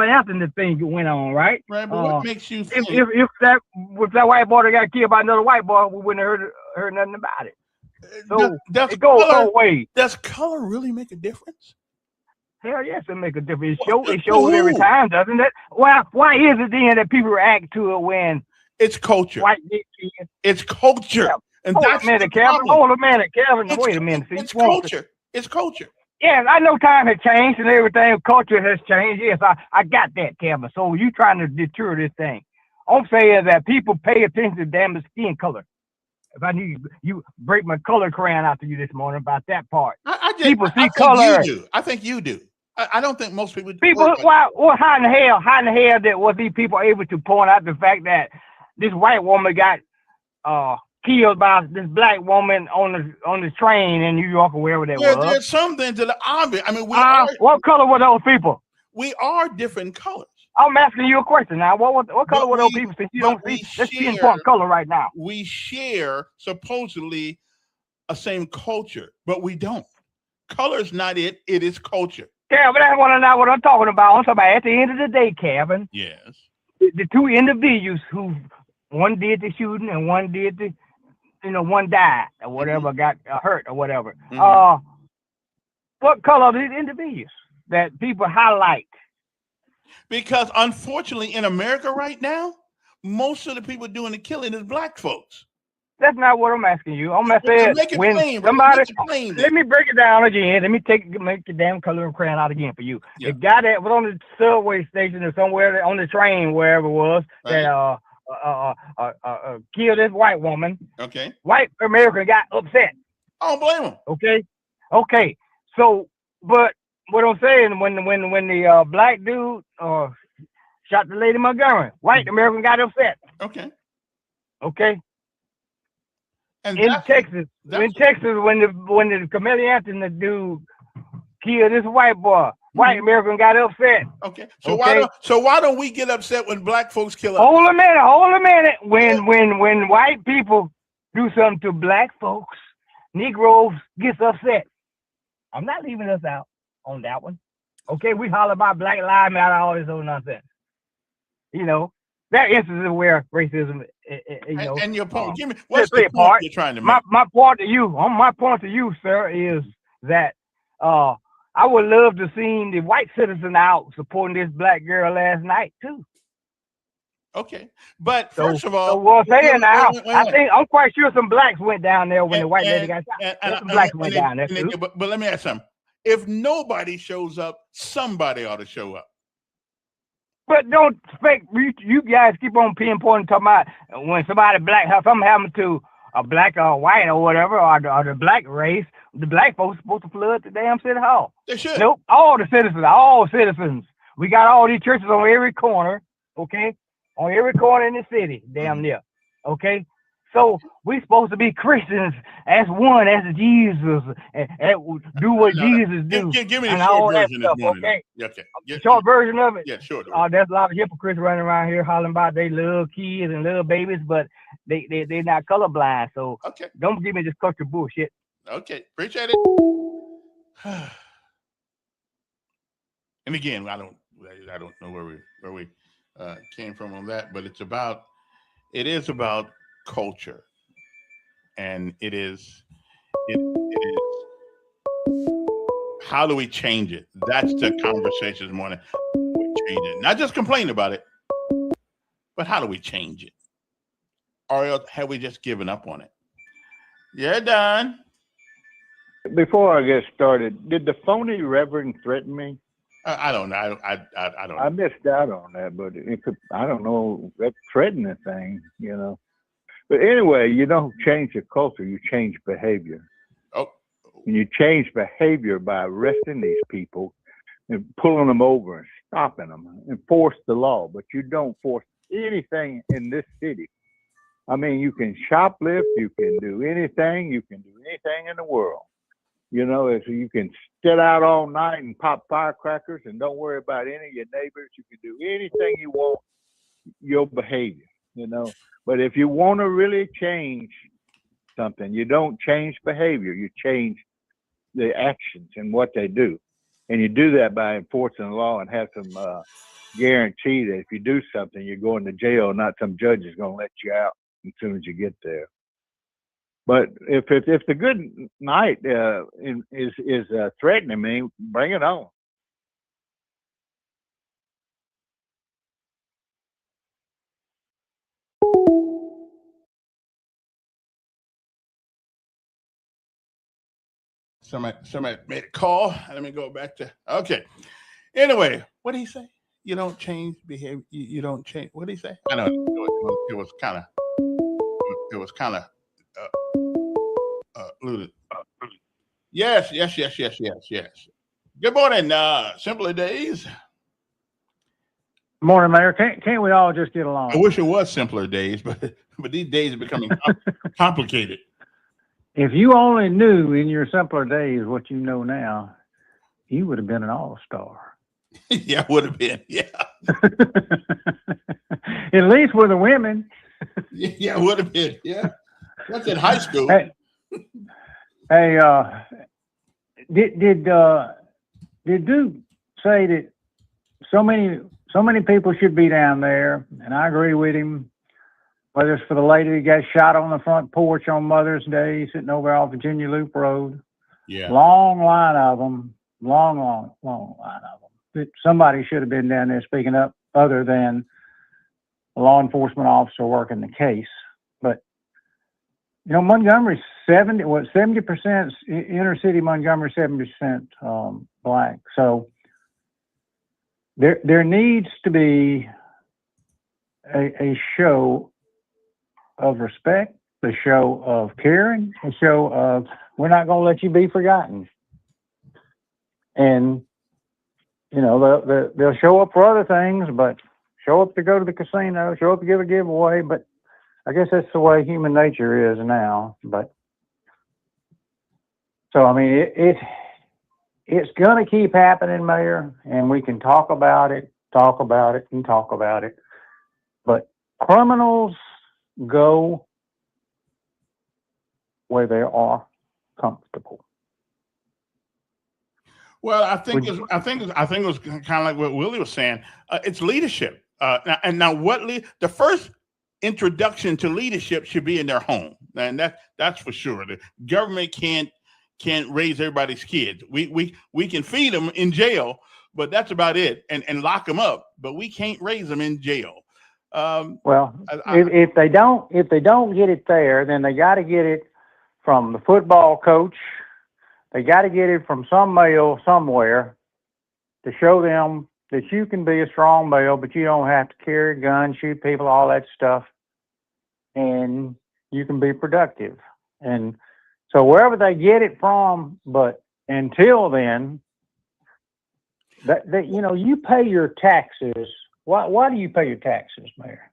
Speaker 6: Anthony thing went on, right?
Speaker 1: Right, but what makes you think
Speaker 6: if that white boy that got killed by another white boy, we wouldn't have heard nothing about it. So it goes both ways.
Speaker 1: Does color really make a difference?
Speaker 6: Hell yes, it make a difference. It shows every time, doesn't it? Why is it then that people react to it when
Speaker 1: it's culture?
Speaker 6: White
Speaker 1: it's culture,
Speaker 6: yeah.
Speaker 1: and
Speaker 6: Hold a minute, Kevin. Wait a minute.
Speaker 1: It's culture. It's culture.
Speaker 6: Yes, I know time has changed and everything. Culture has changed. Yes, I got that, Kevin. So you trying to deter this thing. I'm saying that people pay attention to damn skin color. If I need you break my color crayon out to you this morning about that part. People see color.
Speaker 1: I think you do. I don't think most people do.
Speaker 6: How in the hell that was these people able to point out the fact that this white woman got killed by this black woman on the train in New York or wherever that was?
Speaker 1: There's something to the obvious. I mean,
Speaker 6: what color were those people?
Speaker 1: We are different colors.
Speaker 6: I'm asking you a question now. What color were those people? Since you don't see, let's pinpoint color right now.
Speaker 1: We share supposedly a same culture, but we don't. Color is not it. It is culture.
Speaker 6: Kevin, that's what I'm talking about. I'm talking about at the end of the day, Kevin.
Speaker 1: Yes.
Speaker 6: The two individuals who one did the shooting and one did the. One died or whatever, got hurt or whatever. What color are these individuals that people highlight?
Speaker 1: Because unfortunately, in America right now, most of the people doing the killing is black folks.
Speaker 6: That's not what I'm asking you. I'm
Speaker 1: Make
Speaker 6: saying
Speaker 1: it
Speaker 6: when
Speaker 1: plain,
Speaker 6: somebody,
Speaker 1: make it plain
Speaker 6: let
Speaker 1: then.
Speaker 6: me break it down again. Let me make the damn color and crayon out again for you.
Speaker 1: Yeah.
Speaker 6: The guy that was on the subway station or somewhere on the train, wherever it was,
Speaker 1: Right.
Speaker 6: that killed this white woman.
Speaker 1: Okay.
Speaker 6: White American got upset.
Speaker 1: I don't blame them.
Speaker 6: Okay. So, but what I'm saying, when the black dude shot the lady Montgomery, white American got upset. Okay.
Speaker 1: And
Speaker 6: In Texas, when the Camille Anthony dude killed this white boy, white American got upset.
Speaker 1: Okay. So why don't we get upset when black folks kill us?
Speaker 6: Hold a minute. When white people do something to black folks, Negroes gets upset. I'm not leaving us out on that one. Okay, we holler about Black Lives Matter, all this other nonsense. You know, that instance where racism,
Speaker 1: and your point, give me what's
Speaker 6: play
Speaker 1: the
Speaker 6: a
Speaker 1: point
Speaker 6: part.
Speaker 1: you're trying to make?
Speaker 6: My point to you, sir, is that I would love to see the white citizen out supporting this black girl last night too.
Speaker 1: Okay, but first of all,
Speaker 6: I think I'm quite sure some blacks went down there when the white lady got shot. Some blacks went down there too.
Speaker 1: But let me ask something. If nobody shows up, somebody ought to show up.
Speaker 6: But don't expect you guys keep on pinpointing talking about when somebody black, something happened to a black or white or whatever, or the black race, the black folks supposed to flood the damn city hall.
Speaker 1: They should.
Speaker 6: Nope, all citizens. We got all these churches on every corner, okay? On every corner in the city, damn near, okay? So we supposed to be Christians as one, as Jesus, and do what Jesus do.
Speaker 1: Give me the short version this morning.
Speaker 6: Okay?
Speaker 1: Okay.
Speaker 6: Short version of it?
Speaker 1: Yeah, sure.
Speaker 6: There's a lot of hypocrites running around here hollering about they little kids and little babies, but they're not colorblind. So don't give me this culture bullshit.
Speaker 1: Okay, appreciate it. And again, I don't know where we came from on that, but it is about culture, and it is how do we change it? That's the conversation this morning. We change it, not just complain about it, but how do we change it? Or have we just given up on it? Yeah, Don.
Speaker 7: Before I get started, did the phony reverend threaten me?
Speaker 1: I don't know. I don't know.
Speaker 7: I missed out on that, but I don't know, that threatening thing, you know. But anyway, you don't change the culture, you change behavior.
Speaker 1: Oh.
Speaker 7: And you change behavior by arresting these people and pulling them over and stopping them, enforce the law. But you don't force anything in this city. I mean, you can shoplift, you can do anything in the world. You know, if you can sit out all night and pop firecrackers and don't worry about any of your neighbors, you can do anything you want, your behavior, you know. But if you want to really change something, you don't change behavior, you change the actions and what they do. And you do that by enforcing the law and have some guarantee that if you do something, you're going to jail, not some judge is going to let you out as soon as you get there. But if the good night is threatening me, bring it on.
Speaker 1: Somebody made a call. Let me go back to okay. Anyway, what did he say? You don't change behavior. You don't change. What did he say? I know it was kind of alluded. Yes. Good morning, Simpler Days.
Speaker 8: Morning, Mayor. Can't we all just get along?
Speaker 1: I wish it was Simpler Days, but these days are becoming complicated.
Speaker 8: If you only knew in your simpler days what you know now, you would have been an all-star.
Speaker 1: Yeah, would have been. Yeah.
Speaker 8: At least with the women.
Speaker 1: Yeah, would have been. Yeah. That's in high school.
Speaker 8: Hey, did Duke say that so many people should be down there? And I agree with him. Whether it's for the lady that got shot on the front porch on Mother's Day, sitting over off Virginia Loop Road.
Speaker 1: Yeah.
Speaker 8: Long line of them. Long line of them. that somebody should have been down there speaking up other than a law enforcement officer working the case. But, you know, Montgomery's 70% inner city Montgomery, 70% black. So there needs to be a show of respect, a show of caring, a show of we're not going to let you be forgotten. And, you know, they'll show up for other things, but show up to go to the casino, show up to give a giveaway. But I guess that's the way human nature is now. But so, I mean, it's going to keep happening, Mayor, and we can talk about it. But criminals go where they are comfortable.
Speaker 1: Well, I think it was kind of like what Willie was saying. It's leadership. The first introduction to leadership should be in their home, and that's for sure. The government can't raise everybody's kids. We can feed them in jail, but that's about it, and lock them up. But we can't raise them in jail.
Speaker 8: If they don't get it there, then they got to get it from the football coach. They got to get it from some male somewhere to show them that you can be a strong male, but you don't have to carry a gun, shoot people, all that stuff, and you can be productive. And so wherever they get it from, but until then, that you know, you pay your taxes. Why do you pay your taxes, Mayor?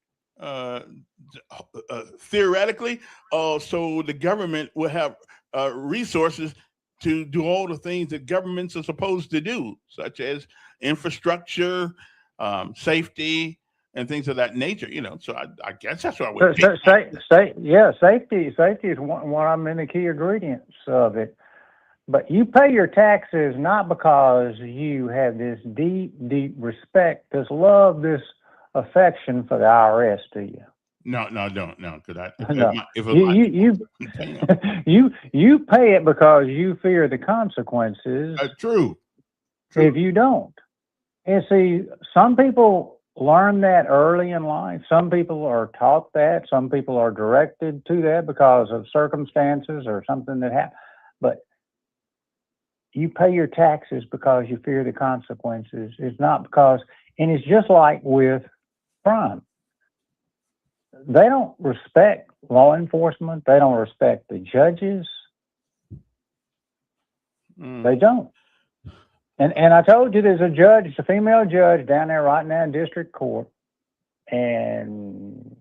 Speaker 1: Theoretically, so the government will have resources to do all the things that governments are supposed to do, such as infrastructure, safety, and things of that nature. You know, so I guess that's what I would.
Speaker 8: Safety is one of the key ingredients of it. But you pay your taxes not because you have this deep, deep respect, this love, this affection for the IRS, do you?
Speaker 1: No, don't. No, because
Speaker 8: you pay it because you fear the consequences.
Speaker 1: True.
Speaker 8: If you don't. And see, some people learn that early in life. Some people are taught that. Some people are directed to that because of circumstances or something that happened. But you pay your taxes because you fear the consequences. It's not because, and it's just like with crime. They don't respect law enforcement. They don't respect the judges. They don't. And I told you there's a judge, a female judge down there right now in district court, and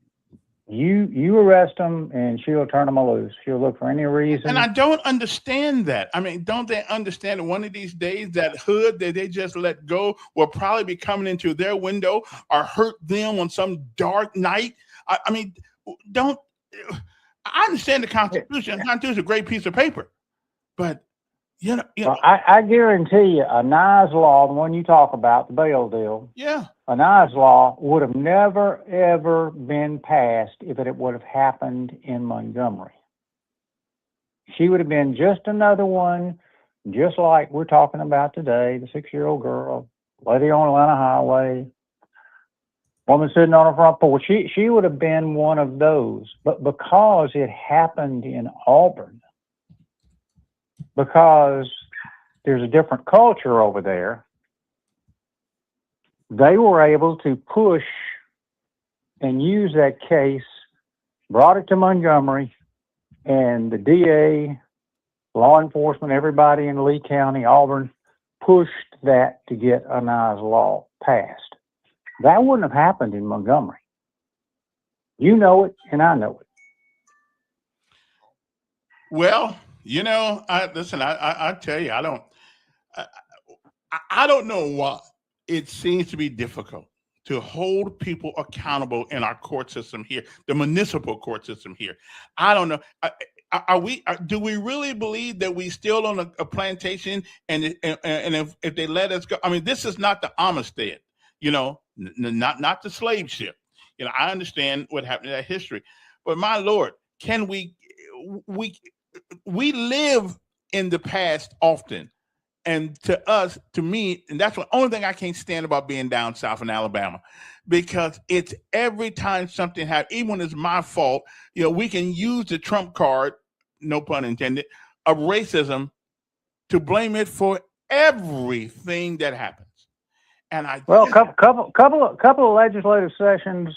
Speaker 8: you arrest them and she'll turn them loose. She'll look for any reason.
Speaker 1: And I don't understand that. I mean, don't they understand that one of these days that hood that they just let go will probably be coming into their window or hurt them on some dark night? I mean, I understand the Constitution. The Constitution is a great piece of paper, but you know.
Speaker 8: Well, I guarantee you, a Nye law, the one you talk about, the bail deal.
Speaker 1: Yeah.
Speaker 8: A Nye law would have never ever been passed if it would have happened in Montgomery. She would have been just another one, just like we're talking about today, the 6-year-old girl, lady on Atlanta Highway. Woman sitting on her front porch. She would have been one of those. But because it happened in Auburn, because there's a different culture over there, they were able to push and use that case, brought it to Montgomery, and the DA, law enforcement, everybody in Lee County, Auburn, pushed that to get a Nye's law passed. That wouldn't have happened in Montgomery. You know it, and I know it.
Speaker 1: Well, you know, I tell you, I don't know why it seems to be difficult to hold people accountable in our court system here, the municipal court system here. I don't know. Do we really believe that we still on a plantation and if they let us go? I mean, this is not the Amistad. You know, not the slave ship. You know, I understand what happened in that history, but my Lord, can we live in the past often, And to us, to me, and that's the only thing I can't stand about being down south in Alabama, because it's every time something happens, even when it's my fault, we can use the trump card, no pun intended, of racism to blame it for everything that happens. And
Speaker 8: couple of legislative sessions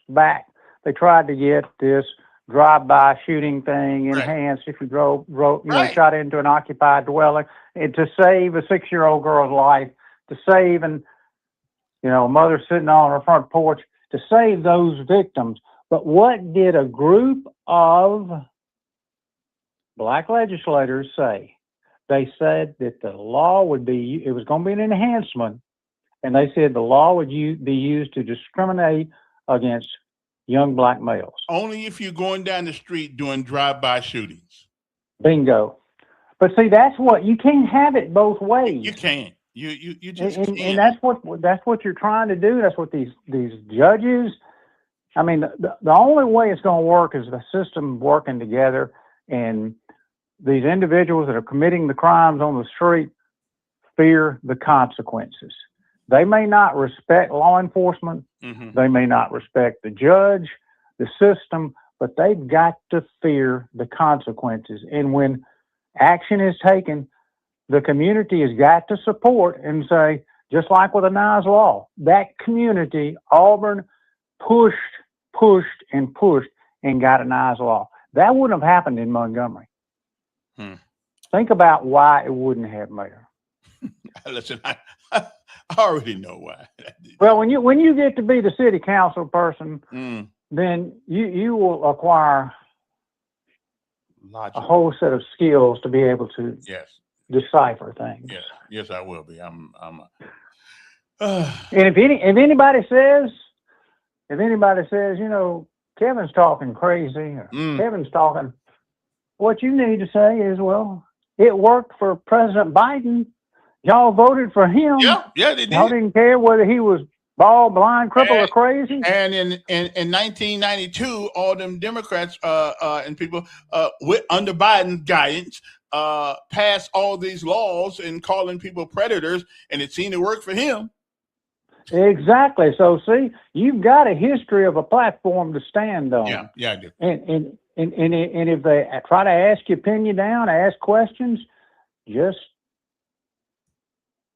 Speaker 8: back, they tried to get this drive-by shooting thing enhanced if you shot into an occupied dwelling, and to save a 6-year-old girl's life, to save a mother sitting on her front porch, to save those victims. But what did a group of black legislators say? They said that the law it was going to be an enhancement, and they said the law would be used to discriminate against young black males.
Speaker 1: Only if you're going down the street doing drive-by shootings.
Speaker 8: Bingo. But see, that's what you can't have it both ways.
Speaker 1: You can't. You just can't.
Speaker 8: And that's what you're trying to do. That's what these judges. I mean, the only way it's going to work is the system working together, and these individuals that are committing the crimes on the street fear the consequences. They may not respect law enforcement. Mm-hmm. They may not respect the judge, the system, but they've got to fear the consequences. And when action is taken, the community has got to support and say, just like with the Nas Law, that community, Auburn, pushed and got a Nas Law. That wouldn't have happened in Montgomery. Think about why it wouldn't have, Mayor.
Speaker 1: Listen, I already know why.
Speaker 8: Well, when you get to be the city council person, then you will acquire a whole set of skills to be able to decipher things.
Speaker 1: Yes, I will be.
Speaker 8: And if anybody says, Kevin's talking crazy, or Kevin's talking, what you need to say is, well, it worked for President Biden. Y'all voted for him.
Speaker 1: Yeah, they did.
Speaker 8: Y'all didn't care whether he was bald, blind, crippled, or crazy.
Speaker 1: And in 1992, all them Democrats and people under Biden's guidance passed all these laws and calling people predators, and it seemed to work for him.
Speaker 8: Exactly. So see, you've got a history of a platform to stand on.
Speaker 1: Yeah, I do.
Speaker 8: And if they try to ask you, pin you down, ask questions, just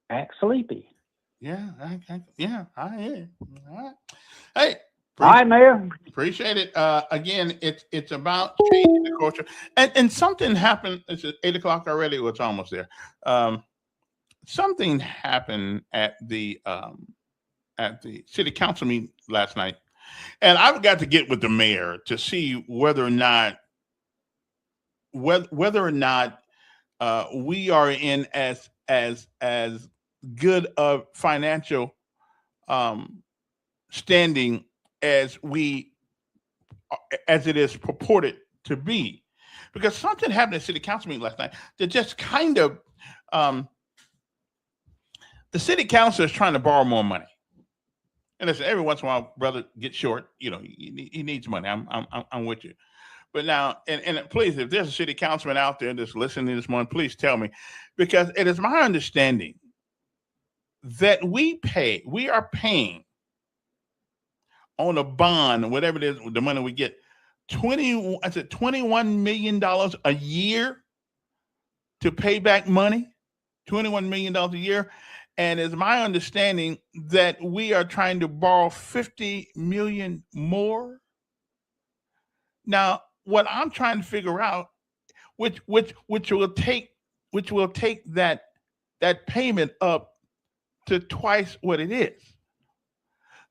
Speaker 8: act sleepy.
Speaker 1: Yeah, I am. All right. Hey,
Speaker 8: all right, Mayor.
Speaker 1: Appreciate it. Again, it's about changing the culture, and something happened. It's at 8:00 already. It's almost there. Something happened at the city council meeting last night, and I've got to get with the mayor to see whether or not we are in as good of financial standing as it is purported to be, because something happened at city council meeting last night that just kind of the city council is trying to borrow more money. And listen, every once in a while, brother gets short. He needs money. I'm with you. But now, and please, if there's a city councilman out there that's listening this morning, please tell me, because it is my understanding that we are paying on a bond, whatever it is, the money we get, $21 million a year to pay back money, $21 million a year. And it's my understanding that we are trying to borrow $50 million more. Now, what I'm trying to figure out, which will take that payment up to twice what it is.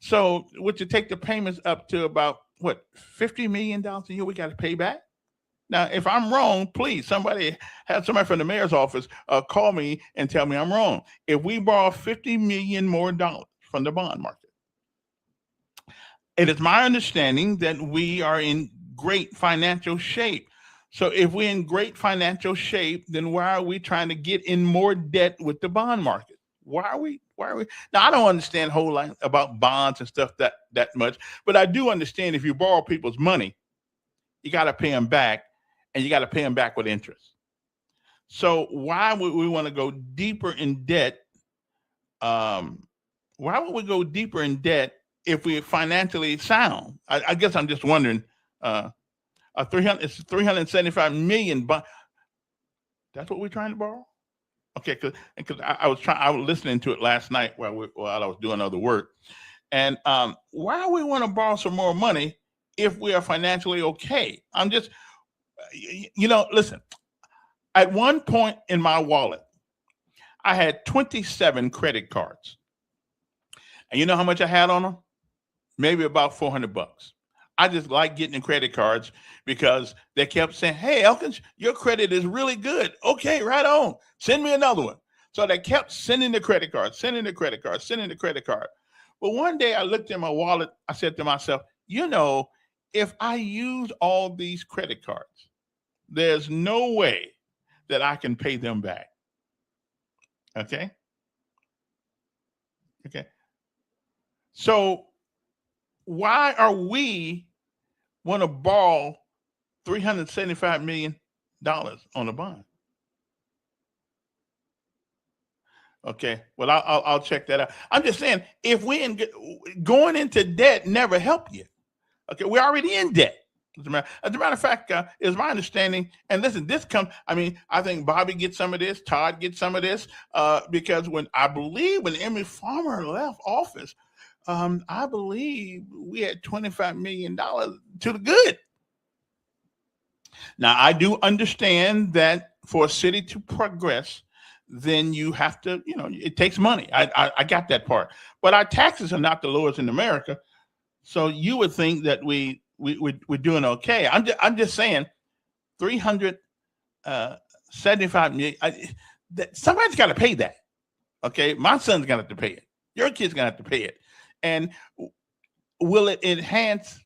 Speaker 1: So, which will take the payments up to about $50 million a year we got to pay back. Now, if I'm wrong, please, somebody from the mayor's office call me and tell me I'm wrong. If we borrow $50 million more from the bond market, it is my understanding that we are in great financial shape. So if we're in great financial shape, then why are we trying to get in more debt with the bond market? Why are we? Now, I don't understand a whole lot about bonds and stuff that much, but I do understand if you borrow people's money, you got to pay them back. And you got to pay them back with interest. So why would we want to go deeper in debt? Why would we go deeper in debt if we're financially sound? I guess I'm just wondering. It's 375 million, but that's what we're trying to borrow. Okay, because I was listening to it last night while I was doing other work, and why we want to borrow some more money if we are financially okay? I'm just, listen. At one point in my wallet, I had 27 credit cards, and you know how much I had on them? Maybe about $400. I just like getting the credit cards because they kept saying, "Hey, Elkins, your credit is really good. Okay, right on. Send me another one." So they kept sending the credit card, sending the credit card, sending the credit card. But one day I looked in my wallet. I said to myself, if I use all these credit cards, there's no way that I can pay them back. Okay? Okay. So why are we want to borrow $375 million on a bond? Okay, well, I'll check that out. I'm just saying, if going into debt never helped you. Okay, we're already in debt. As a matter of fact, is my understanding, and listen, I think Bobby gets some of this, Todd gets some of this, because when Emmy Farmer left office, I believe we had $25 million to the good. Now, I do understand that for a city to progress, then you have to, it takes money. I got that part. But our taxes are not the lowest in America. So you would think that we're doing okay. I'm just saying 375 million. Somebody's got to pay that. Okay. My son's going to have to pay it. Your kid's going to have to pay it. And will it enhance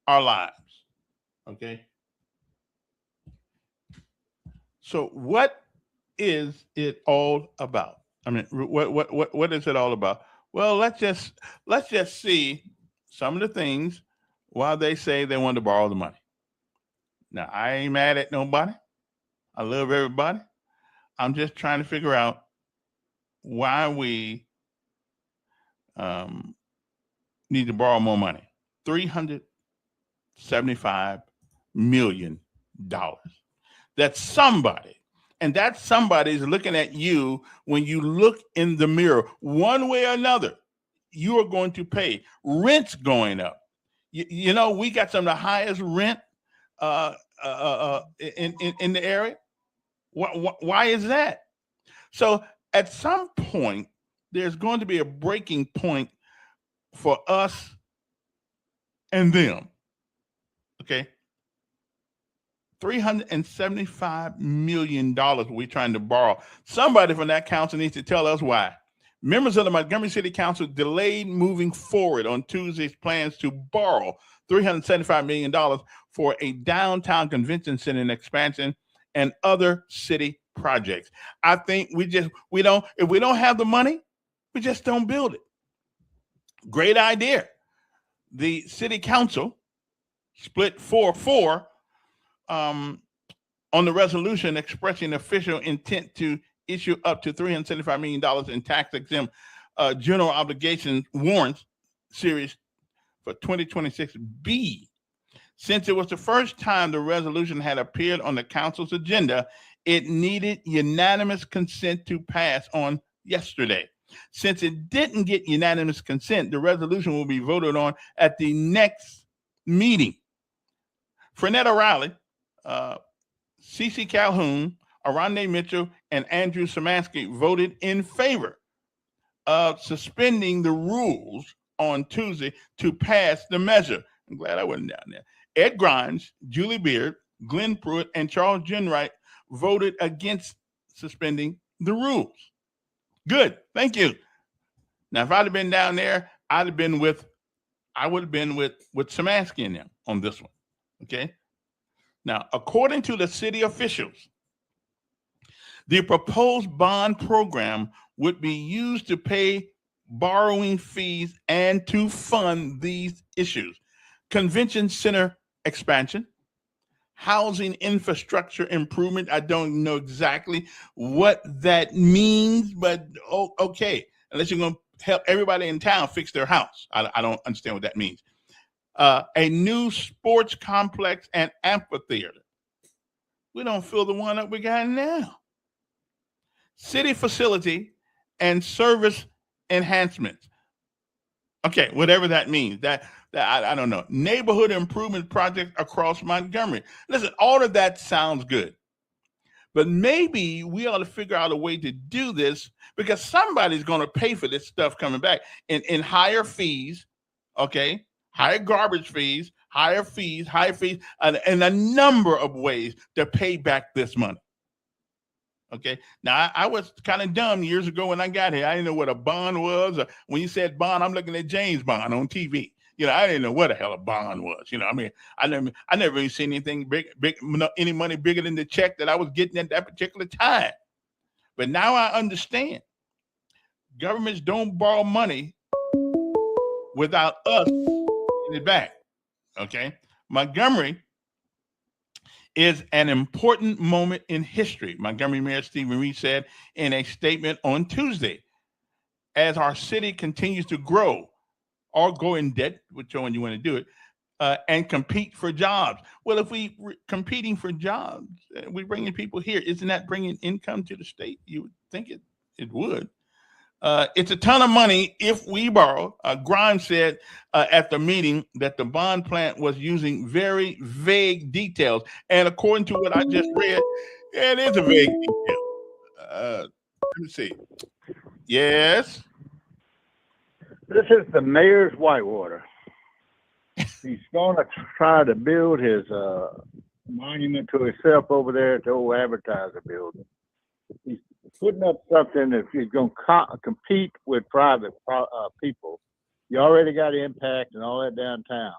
Speaker 1: our lives? Okay. So what is it all about? I mean, what is it all about? Well, let's just see some of the things why they say they want to borrow the money. Now, I ain't mad at nobody. I love everybody. I'm just trying to figure out why we need to borrow more money. $375 million. That's somebody. And that somebody is looking at you when you look in the mirror. One way or another, you are going to pay. Rent's going up. We got some of the highest rent in the area. Why is that? So at some point, there's going to be a breaking point for us and them. Okay. $375 million we're trying to borrow. Somebody from that council needs to tell us why. Members of the Montgomery City Council delayed moving forward on Tuesday's plans to borrow $375 million for a downtown convention center expansion and other city projects. I think if we don't have the money, we just don't build it. Great idea. The city council split 4-4 on the resolution expressing official intent to issue up to $375 million in tax-exempt general obligation warrants series for 2026B. Since it was the first time the resolution had appeared on the council's agenda, it needed unanimous consent to pass on yesterday. Since it didn't get unanimous consent, the resolution will be voted on at the next meeting. Frenetta Riley, C.C. Calhoun, Arande Mitchell, and Andrew Szymanski voted in favor of suspending the rules on Tuesday to pass the measure. I'm glad I wasn't down there. Ed Grimes, Julie Beard, Glenn Pruitt, and Charles Jenright voted against suspending the rules. Good. Thank you. Now, if I'd have been down there, I would have been with Szymanski and them on this one. Okay. Now, according to the city officials, the proposed bond program would be used to pay borrowing fees and to fund these issues: convention center expansion, housing infrastructure improvement. I don't know exactly what that means, but okay. Unless you're going to help everybody in town fix their house. I don't understand what that means. A new sports complex and amphitheater. We don't fill the one up we got now. City facility and service enhancements. Okay, whatever that means. That I don't know. Neighborhood improvement project across Montgomery. Listen, all of that sounds good. But maybe we ought to figure out a way to do this because somebody's going to pay for this stuff coming back in higher fees, okay? Higher garbage fees, higher fees, and a number of ways to pay back this money. Okay. Now I was kind of dumb years ago when I got here. I didn't know what a bond was. When you said bond, I'm looking at James Bond on TV. You know, I didn't know what the hell a bond was. You know, I mean, I never really seen anything big, any money bigger than the check that I was getting at that particular time. But now I understand. Governments don't borrow money without us getting it back. Okay. Montgomery is an important moment in history, Montgomery Mayor Stephen Reed said in a statement on Tuesday. As our city continues to grow or go in debt, whichever one you want to do it, and compete for jobs. Well, if we competing for jobs, we're bringing people here. Isn't that bringing income to the state? You would think it would. It's a ton of money if we borrow. Grimes said at the meeting that the bond plan was using very vague details. And according to what I just read, it is a vague detail. Let me see. Yes.
Speaker 7: This is the mayor's Whitewater. He's going to try to build his monument to himself over there at the old advertiser building. He's putting up something that he's going to compete with private people. You already got Impact and all that downtown.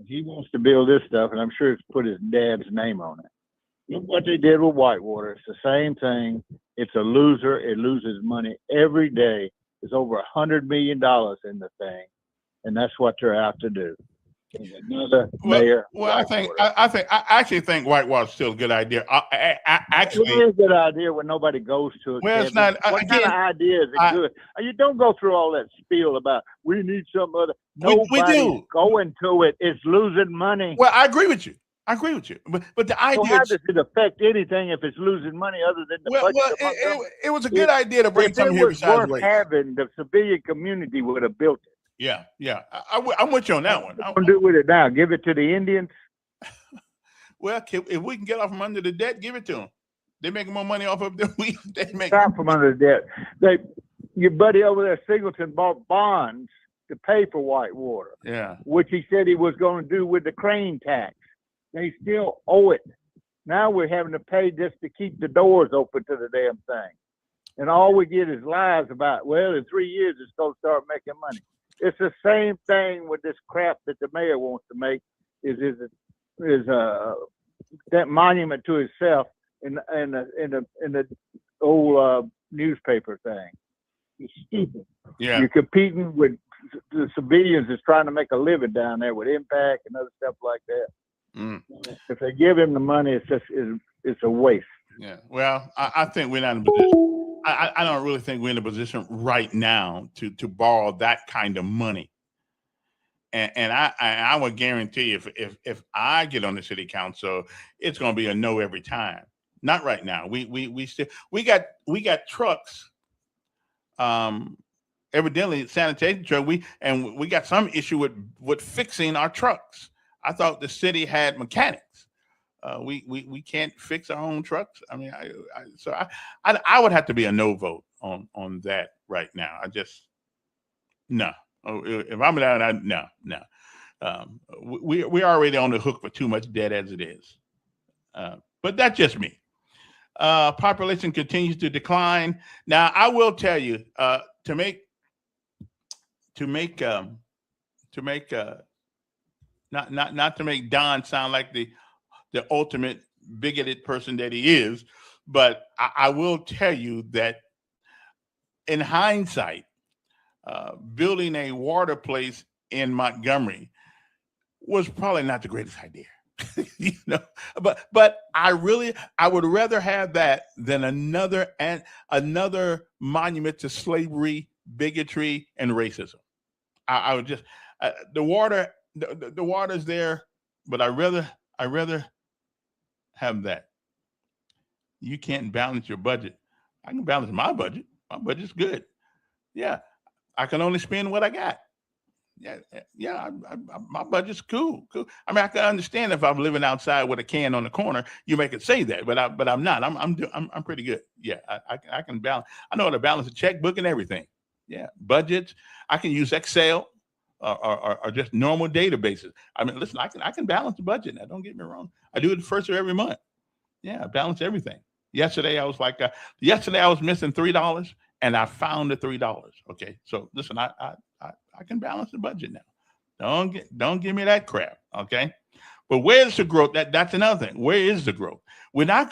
Speaker 7: He wants to build this stuff, and I'm sure it's put his dad's name on it. Look what they did with Whitewater. It's the same thing. It's a loser. It loses money every day. There's over $100 million in the thing, and that's what they're out to do. Another mayor.
Speaker 1: Well, I actually think Whitewater's still a good idea. Actually,
Speaker 7: it is a good idea when nobody goes to it.
Speaker 1: Well,
Speaker 7: Kevin.
Speaker 1: it's not.
Speaker 7: What kind of idea is it good? You don't go through all that spiel about we need some other.
Speaker 1: We do.
Speaker 7: Going to it. It's losing money.
Speaker 1: Well, I agree with you. But the idea.
Speaker 7: So how does it affect anything if it's losing money other than the budget?
Speaker 1: It was a good idea to bring something here besides
Speaker 7: worth having. The civilian community would have built it.
Speaker 1: Yeah. I'm with you on that one.
Speaker 7: What do you do with it now? Give it to the Indians?
Speaker 1: Well, if we can get off from under the debt, give it to them. They're making more money off of them. They make
Speaker 7: stop from under the debt. Your buddy over there, Singleton, bought bonds to pay for Whitewater.
Speaker 1: Yeah.
Speaker 7: Which he said he was going to do with the crane tax. They still owe it. Now we're having to pay just to keep the doors open to the damn thing. And all we get is lies about, well, in 3 years it's going to start making money. It's the same thing with this crap that the mayor wants to make is that monument to himself in the old newspaper thing. It's stupid.
Speaker 1: Yeah.
Speaker 7: You're competing with the civilians that's trying to make a living down there with Impact and other stuff like that.
Speaker 1: Mm.
Speaker 7: If they give him the money, it's a waste.
Speaker 1: Yeah. Well, I think we're not in a position. I don't really think we're in a position right now to borrow that kind of money. And I would guarantee if I get on the city council, it's going to be a no every time. Not right now. We got trucks. Evidently sanitation truck. We got some issue with fixing our trucks. I thought the city had mechanics. We can't fix our own trucks. I mean, I would have to be a no vote on that right now. No. If I'm down, no. We're already on the hook for too much debt as it is. But that's just me. Population continues to decline. Now, I will tell you, to make not to make Don sound like the ultimate bigoted person that he is, but I will tell you that in hindsight, building a water place in Montgomery was probably not the greatest idea. But I would rather have that than another monument to slavery, bigotry, and racism. I would just the water's there, but I rather have that. You can't balance your budget. I can balance my budget. My budget's good. Yeah, I can only spend what I got. Yeah. My budget's cool. I mean, I can understand if I'm living outside with a can on the corner, you make it say that, but I'm not. I'm pretty good. Yeah, I can balance. I know how to balance a checkbook and everything. Yeah, budgets. I can use Excel or just normal databases. I mean, listen, I can balance the budget. Now, don't get me wrong. I do it the first of every month. Yeah, I balance everything. Yesterday I was missing $3 and I found the $3. Okay, so listen, I can balance the budget now. Don't give me that crap. Okay, but where's the growth? That's another thing. Where is the growth? We're not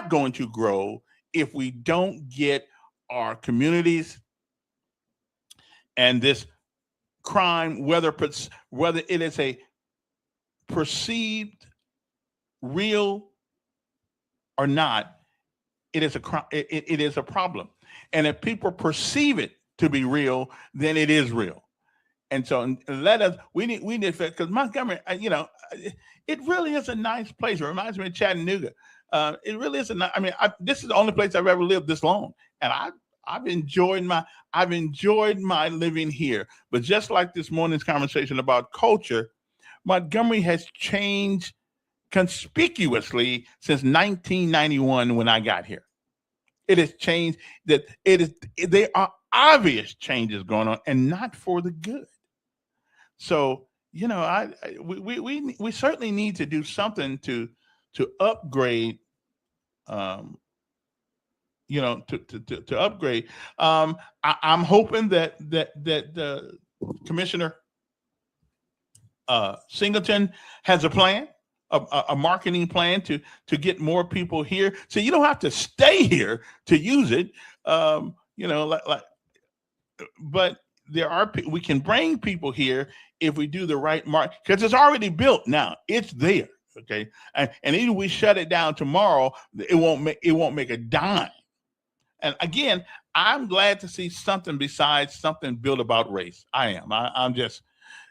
Speaker 1: going to grow if we don't get our communities and this crime, whether it is a perceived real or not, it is a crime. It is a problem. And if people perceive it to be real, then it is real. And so we need because Montgomery, it really is a nice place. It reminds me of Chattanooga. It really is this is the only place I've ever lived this long, and I've enjoyed my living here. But just like this morning's conversation about culture, Montgomery has changed conspicuously since 1991 when I got here. It has changed. There are obvious changes going on, and not for the good. So we certainly need to do something to upgrade. To upgrade. I'm hoping that the Commissioner Singleton has a plan. A marketing plan to get more people here, so you don't have to stay here to use it. But we can bring people here if we do the right mark, because it's already built now. It's there, okay. And even we shut it down tomorrow, it won't make a dime. And again, I'm glad to see something besides something built about race. I am. I'm just.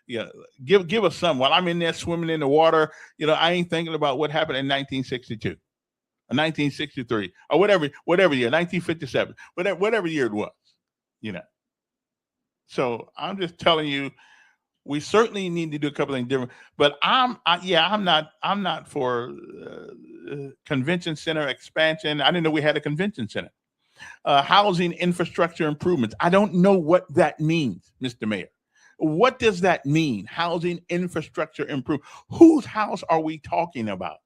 Speaker 1: Yeah, give us some. While I'm in there swimming in the water, I ain't thinking about what happened in 1962, or 1963, or whatever year, 1957, whatever year it was, So I'm just telling you, we certainly need to do a couple things different. But I'm not for convention center expansion. I didn't know we had a convention center. Housing infrastructure improvements. I don't know what that means, Mr. Mayor. What does that mean? Housing infrastructure improve. Whose house are we talking about?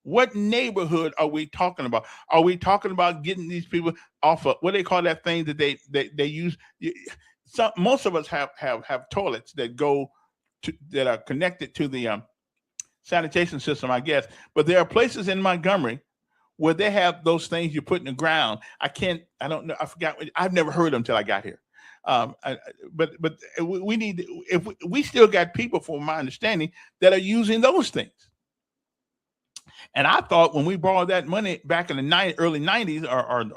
Speaker 1: What neighborhood are we talking about? Are we talking about getting these people off of what they call that thing that they use? Most of us have toilets that are connected to the sanitation system, I guess. But there are places in Montgomery where they have those things you put in the ground. I don't know. I forgot. I've never heard of them until I got here. But we need, if we still got people, from my understanding, that are using those things. And I thought when we borrowed that money back in the early 90s or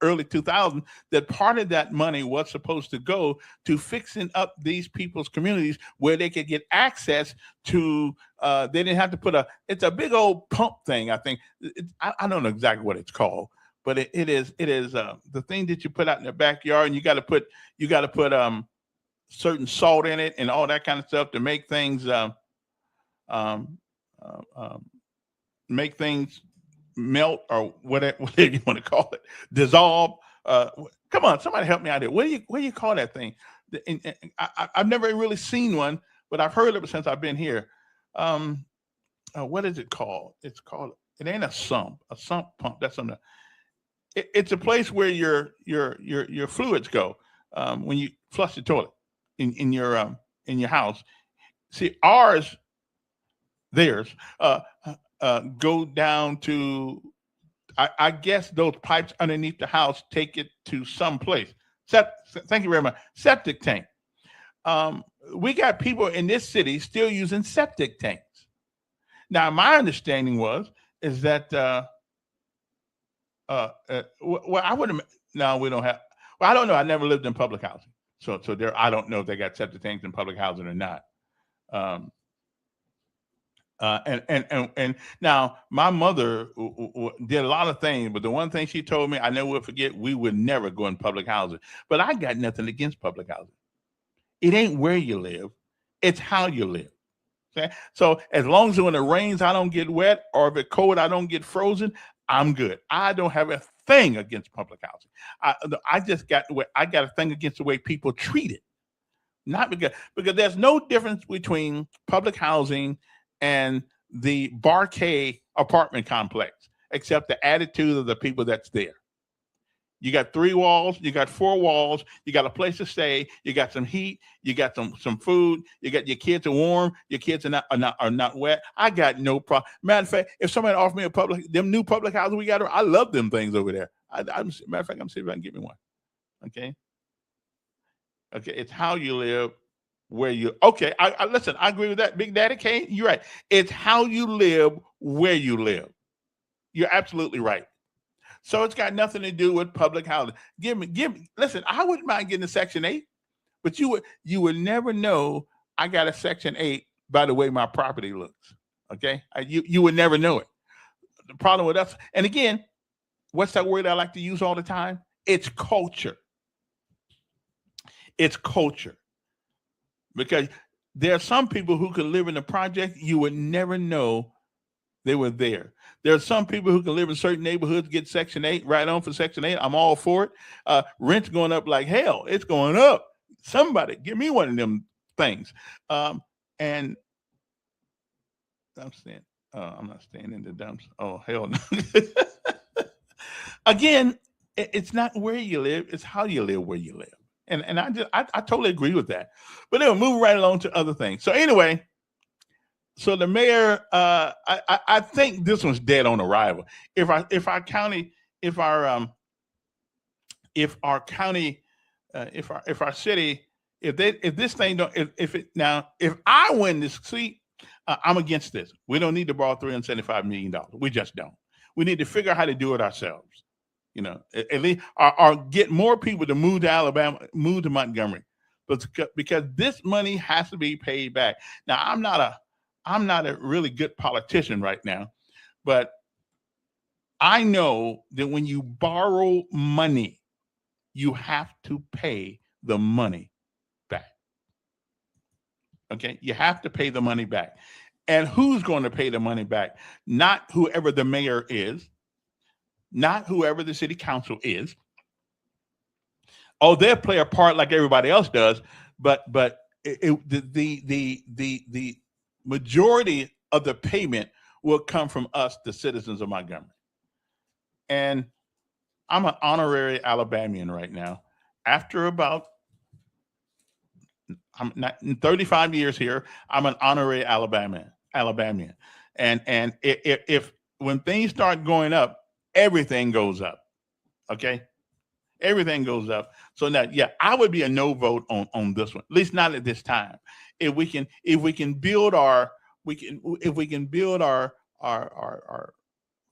Speaker 1: early 2000s, that part of that money was supposed to go to fixing up these people's communities where they could get access to, they didn't have to put it's a big old pump thing. I think I don't know exactly what it's called. But it is the thing that you put out in the backyard, and you got to put certain salt in it and all that kind of stuff to make things melt, or whatever you want to call it, dissolve. Come on, somebody help me out here. What do you call that thing? I've never really seen one, but I've heard of it since I've been here. What is it called? It ain't a sump pump. That's something. It's a place where your fluids go when you flush the toilet in your house. See, theirs go down to, I guess those pipes underneath the house take it to some place. Thank you very much. Septic tank. We got people in this city still using septic tanks. Now, my understanding is that well, I wouldn't. No, we don't have. Well, I don't know. I never lived in public housing, so there. I don't know if they got septic tanks in public housing or not. Um, and now my mother did a lot of things, but the one thing she told me I never will forget: we would never go in public housing. But I got nothing against public housing. It ain't where you live; it's how you live. Okay, so as long as when it rains, I don't get wet, or if it's cold, I don't get frozen. I'm good. I don't have a thing against public housing. I just got I got a thing against the way people treat it. Not because there's no difference between public housing and the Barcade apartment complex, except the attitude of the people that's there. You got 3 walls, you got 4 walls, you got a place to stay, you got some heat, you got some food, you got your kids are warm, your kids are not wet. I got no problem. Matter of fact, if somebody offered me them new public houses we got, I love them things over there. Matter of fact, I'm seeing if I can get me one. Okay. Okay, it's how you live, where you. Okay, I listen. I agree with that, Big Daddy Kane. You're right. It's how you live, where you live. You're absolutely right. So it's got nothing to do with public housing. Give me. Listen, I wouldn't mind getting a Section 8, but you would never know I got a Section 8 by the way my property looks. Okay, you would never know it. The problem with us, and again, what's that word I like to use all the time? It's culture. It's culture. Because there are some people who can live in a project you would never know they were there. There are some people who can live in certain neighborhoods, get Section 8, right on for Section 8. I'm all for it. Rent's going up like hell. It's going up. Somebody give me one of them things. And I'm saying, I'm not staying in the dumps. Oh, hell no. Again, it's not where you live. It's how you live where you live. And I totally agree with that. But anyway, moving right along to other things. So anyway, so the mayor, I think this one's dead on arrival. If our county, if our city, if this thing don't, if I win this seat, I'm against this. We don't need to borrow $375 million. We just don't. We need to figure out how to do it ourselves. You know, at least or get more people to move to Alabama, move to Montgomery, but because this money has to be paid back. Now, I'm not a really good politician right now, but I know that when you borrow money, you have to pay the money back. Okay, you have to pay the money back, and who's going to pay the money back? Not whoever the mayor is. Not whoever the city council is. Oh, they'll play a part like everybody else does, but the majority of the payment will come from us, the citizens of Montgomery. And I'm an honorary Alabamian right now. After about 35 years here, I'm an honorary Alabamian. And if when things start going up, everything goes up. Okay. Everything goes up. So now, yeah, I would be a no vote on this one, at least not at this time. If we can build our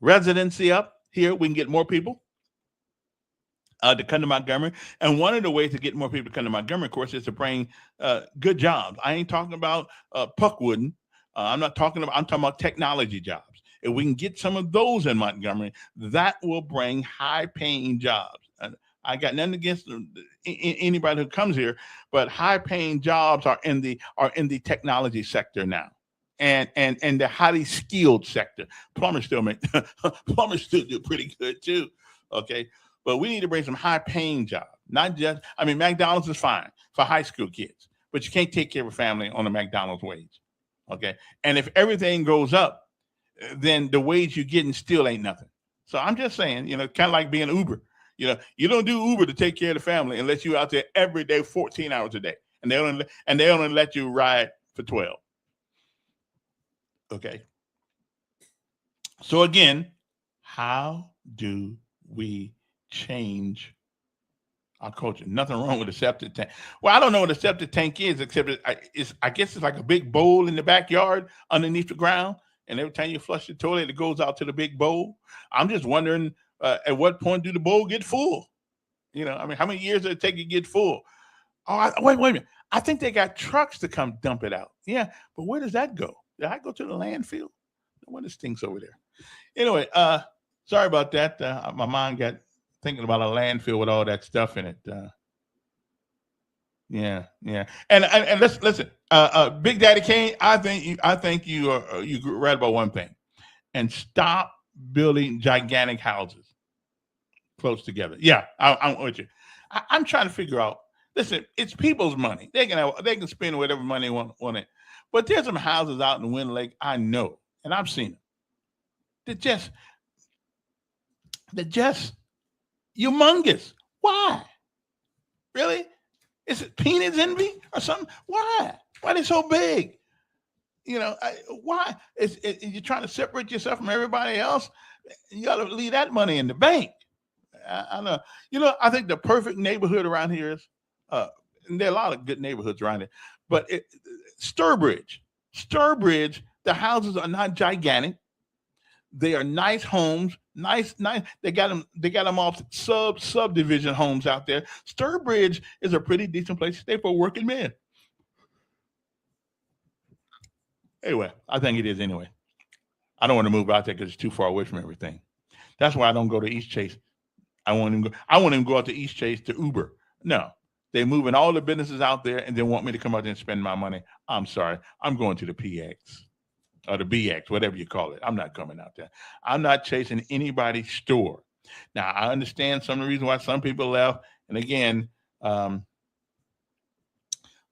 Speaker 1: residency up here, we can get more people to come to Montgomery. And one of the ways to get more people to come to Montgomery, of course, is to bring good jobs. I ain't talking about puckwooding. I'm talking about technology jobs. If we can get some of those in Montgomery, that will bring high-paying jobs. And I got nothing against anybody who comes here, but high-paying jobs are in the technology sector now, and the highly skilled sector. Plumbers still do pretty good too. Okay, but we need to bring some high-paying jobs. Not just, I mean, McDonald's is fine for high school kids, but you can't take care of a family on a McDonald's wage. Okay, and if everything goes up, then the wage you're getting still ain't nothing. So I'm just saying, kind of like being Uber. You don't do Uber to take care of the family unless you're out there every day, 14 hours a day, and they only let you ride for 12. Okay. So again, how do we change our culture? Nothing wrong with a septic tank. Well, I don't know what a septic tank is, except I guess it's like a big bowl in the backyard underneath the ground. and every time you flush the toilet, it goes out to the big bowl. I'm just wondering, at what point do the bowl get full? You know, I mean, how many years does it take to get full? Oh, wait a minute. I think they got trucks to come dump it out. Yeah, but where does that go? Did I go to the landfill? No wonder it stinks over there. Anyway, sorry about that. My mind got thinking about a landfill with all that stuff in it. Yeah. And listen, Big Daddy Kane. I think you right about one thing, and stop building gigantic houses close together. Yeah, I'm with you. I'm trying to figure out. Listen, it's people's money. They can spend whatever money they want on it. But there's some houses out in Wind Lake I know, and I've seen them. They're just humongous. Why? Really? Is it penis envy or something? Why? Why are they so big? You know, why? You're trying to separate yourself from everybody else. You got to leave that money in the bank. I know. You know, I think the perfect neighborhood around here is, and there are a lot of good neighborhoods around here, but Sturbridge, the houses are not gigantic. They are nice homes, nice. They got them off subdivision homes out there. Sturbridge is a pretty decent place to stay for working men. Anyway, I think it is anyway. I don't want to move out there because it's too far away from everything. That's why I don't go to East Chase. I won't even go out to East Chase to Uber. No, they're moving all the businesses out there and they want me to come out there and spend my money. I'm sorry. I'm going to the PX or the BX, whatever you call it. I'm not coming out there. I'm not chasing anybody's store. Now, I understand some of the reasons why some people left. And again,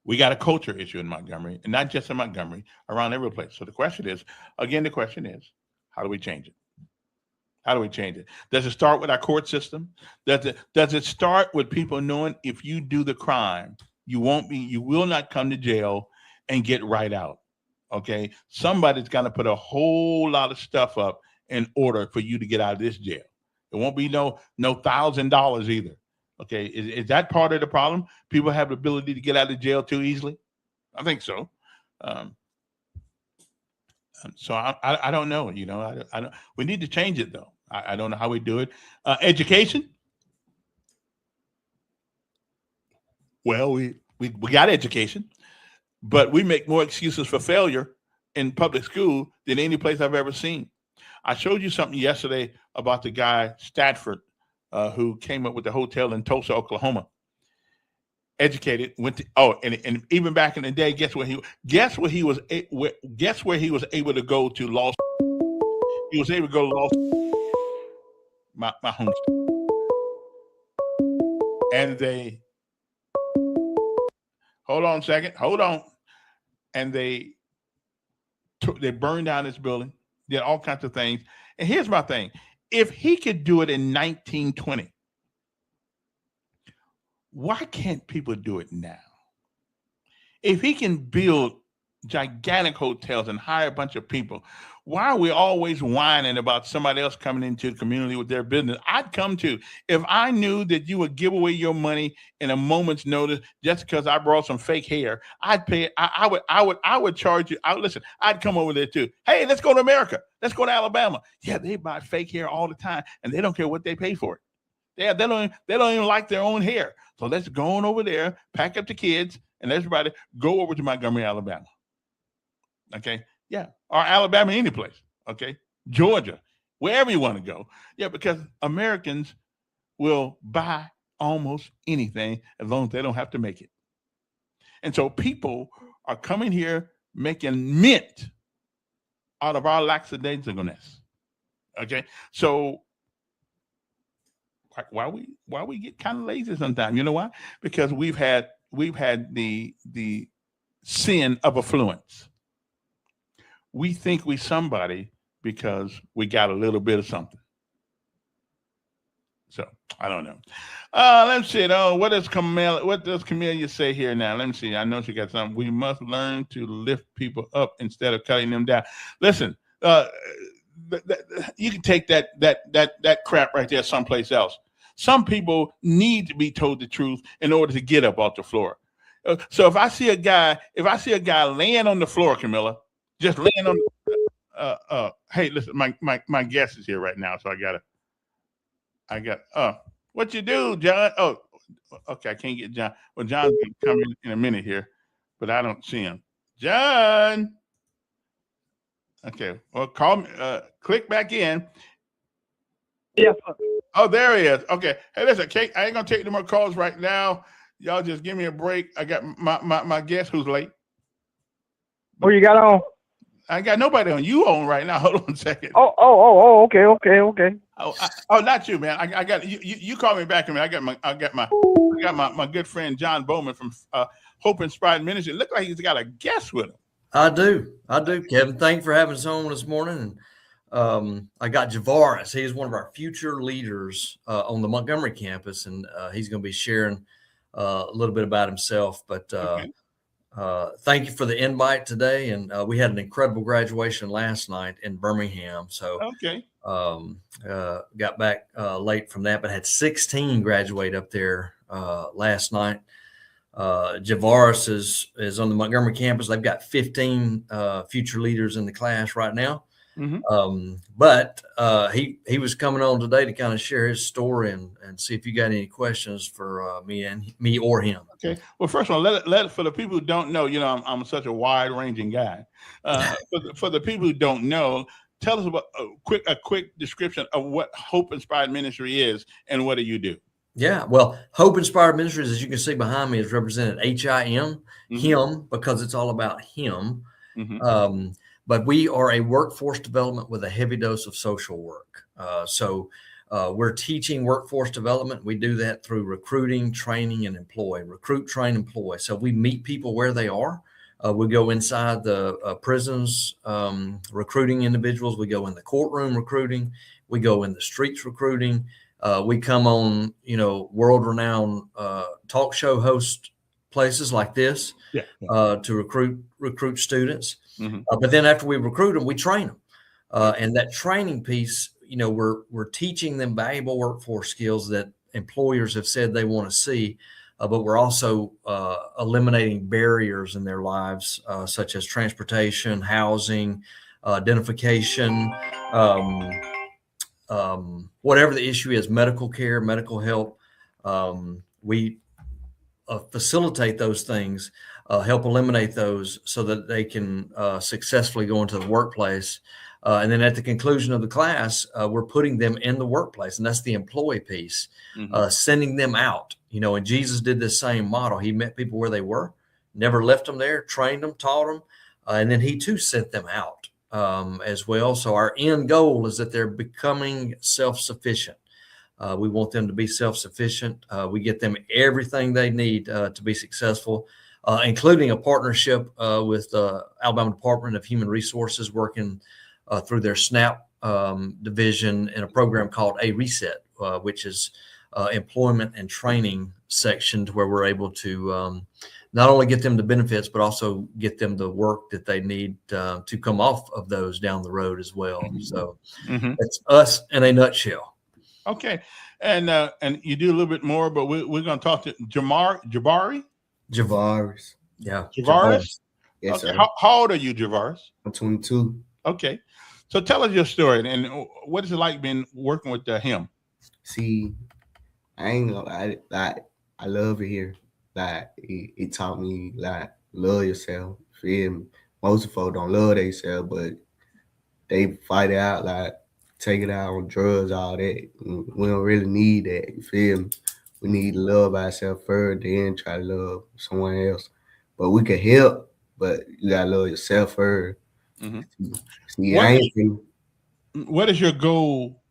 Speaker 1: we got a culture issue in Montgomery, and not just in Montgomery, around every place. So the question is, how do we change it? How do we change it? Does it start with our court system? Does it start with people knowing if you do the crime, you will not come to jail and get right out? Okay. Somebody's got to put a whole lot of stuff up in order for you to get out of this jail. It won't be no $1,000 either. Okay. Is that part of the problem? People have the ability to get out of jail too easily? I think so. So I don't know, you know, I don't, we need to change it though. I don't know how we do it. Education. Well, we got education, but we make more excuses for failure in public school than any place I've ever seen. I showed you something yesterday about the guy Stafford, who came up with the hotel in Tulsa, Oklahoma. Educated, went to and even back in the day, guess where he was able to go to law school. He was able to go to law school, my home state. And they hold on. And they burned down this building, did all kinds of things. And here's my thing. If he could do it in 1920, why can't people do it now? If he can build gigantic hotels and hire a bunch of people, why are we always whining about somebody else coming into the community with their business? I'd come to, if I knew that you would give away your money in a moment's notice just because I brought some fake hair, I'd pay. I would charge you. Listen, I'd come over there too. Hey, let's go to America. Let's go to Alabama. Yeah, they buy fake hair all the time, and they don't care what they pay for it. They don't even like their own hair. So let's go on over there, pack up the kids, and everybody go over to Montgomery, Alabama. Okay, yeah, or Alabama, any place. Okay, Georgia, wherever you want to go. Yeah, because Americans will buy almost anything as long as they don't have to make it. And so people are coming here making mint out of our lackadaisicalness. Okay, so why we get kind of lazy sometimes? You know why? Because we've had the sin of affluence. We think we somebody because we got a little bit of something. So I don't know. Let's see. What does Camellia say here now? Let me see. I know she got something. We must learn to lift people up instead of cutting them down. Listen, you can take that crap right there someplace else. Some people need to be told the truth in order to get up off the floor. So if I see a guy laying on the floor, Camilla, just laying on, Hey, listen, my guest is here right now, so what you do, John? Oh, okay, I can't get John. Well, John's gonna come in a minute here, but I don't see him. John. Okay, well, call me. Click back in.
Speaker 6: Yeah.
Speaker 1: Oh, there he is. Okay. Hey, listen, I ain't gonna take no more calls right now. Y'all just give me a break. I got my guest who's late.
Speaker 6: Who you got on?
Speaker 1: I ain't got nobody on. You on right now. Hold on a second.
Speaker 6: Oh, okay.
Speaker 1: Oh, not you, man. I got you. You call me back. I mean, I got my good friend John Bowman from Hope Inspired Ministry. It look like he's got a guest with him.
Speaker 9: I do, Kevin. Thank you for having us on this morning. And I got Javaris. He is one of our future leaders on the Montgomery campus, and he's going to be sharing a little bit about himself. But thank you for the invite today. And we had an incredible graduation last night in Birmingham. So got back late from that, but had 16 graduate up there last night. Javaris is on the Montgomery campus. They've got 15 future leaders in the class right now. Mm-hmm. But he was coming on today to kind of share his story and see if you got any questions for me or him.
Speaker 1: Okay. Well, first of all, let for the people who don't know, I'm such a wide ranging guy. For the people who don't know, tell us about a quick description of what Hope Inspired Ministry is and what do you do?
Speaker 9: Yeah, well, Hope Inspired Ministries, as you can see behind me, is represented HIM, him, because it's all about him. Mm-hmm. But we are a workforce development with a heavy dose of social work. So we're teaching workforce development. We do that through recruiting, training, and employ. Recruit, train, employ. So we meet people where they are. We go inside the prisons, recruiting individuals. We go in the courtroom recruiting. We go in the streets recruiting. We come on, world-renowned talk show host places like this to recruit students. Mm-hmm. But then after we recruit them, we train them. And that training piece, we're teaching them valuable workforce skills that employers have said they want to see. But we're also eliminating barriers in their lives, such as transportation, housing, identification, whatever the issue is, medical care, medical help. We facilitate those things, help eliminate those so that they can successfully go into the workplace. And then at the conclusion of the class, we're putting them in the workplace, and that's the employee piece, sending them out. And Jesus did this same model. He met people where they were, never left them there, trained them, taught them, and then he too sent them out as well. So our end goal is that they're becoming self-sufficient. We want them to be self-sufficient. We get them everything they need to be successful, including a partnership with the Alabama Department of Human Resources, working through their SNAP division in a program called A Reset, which is employment and training section, to where we're able to not only get them the benefits, but also get them the work that they need to come off of those down the road as well. So that's us in a nutshell.
Speaker 1: Okay. And you do a little bit more, but we're going to talk to Javaris.
Speaker 9: Yeah.
Speaker 1: Javaris?
Speaker 10: Yes,
Speaker 1: okay.
Speaker 10: sir.
Speaker 1: How old are you, Javaris?
Speaker 10: I'm 22.
Speaker 1: Okay. So tell us your story and what is it like being working with him?
Speaker 10: See, I ain't gonna lie, like, I love it here. Like, it taught me, like, love yourself. Feel me? Most of folks don't love themselves, but they fight it out, like, take it out on drugs, all that. We don't really need that. You feel me? We need to love ourselves first, then try to love someone else. But we can help, but you gotta love yourself first. See,
Speaker 1: what is your goal?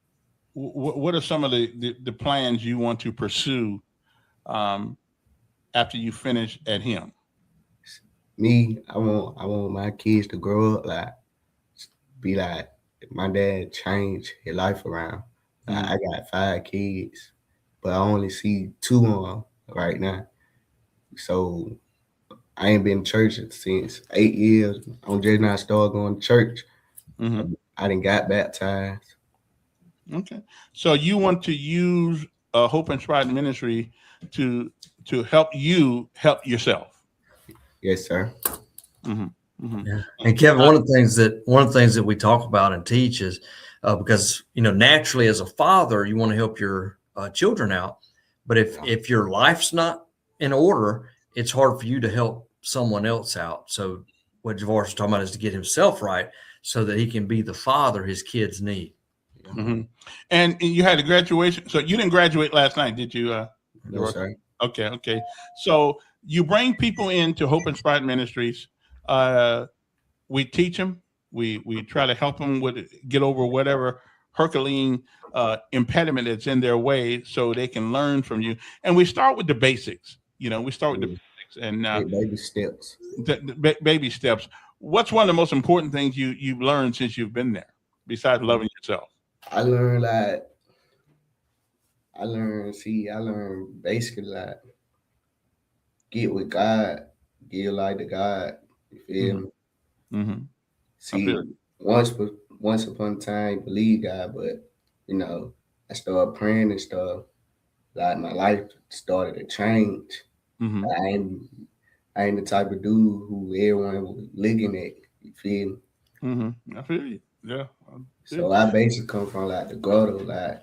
Speaker 1: What are some of the plans you want to pursue after you finish at him?
Speaker 10: Me, I want my kids to grow up be like my dad, changed his life around. I got 5 kids, but I only see 2 of them right now. So I ain't been to church since 8 years. I'm just not started going to church. I done got baptized.
Speaker 1: Okay. So you want to use Hope Inspired Ministry to help you help yourself?
Speaker 10: Yes, sir.
Speaker 9: Yeah. And Kevin, one of the things that we talk about and teach is because naturally as a father you want to help your children out, but if your life's not in order, it's hard for you to help someone else out. So what Javaris is talking about is to get himself right so that he can be the father his kids need.
Speaker 1: Mm-hmm. And you had a graduation. So you didn't graduate last night, did you?
Speaker 10: No, sir.
Speaker 1: Okay. So you bring people into Hope Inspired Ministries. We teach them. We try to help them get over whatever Herculean impediment that's in their way, so they can learn from you. And we start with the basics. We start with the basics and
Speaker 10: baby steps.
Speaker 1: Baby steps. What's one of the most important things you've learned since you've been there, besides loving yourself?
Speaker 10: I learned basically like get with God, give your life to God. You feel me?
Speaker 1: Mm-hmm.
Speaker 10: See, once upon a time, believe God, but I started praying and stuff. Like my life started to change.
Speaker 1: Mm-hmm.
Speaker 10: I ain't the type of dude who everyone was looking at. You feel me?
Speaker 1: Mm-hmm. I feel you. Yeah.
Speaker 10: So I basically come from like the grotto. Like,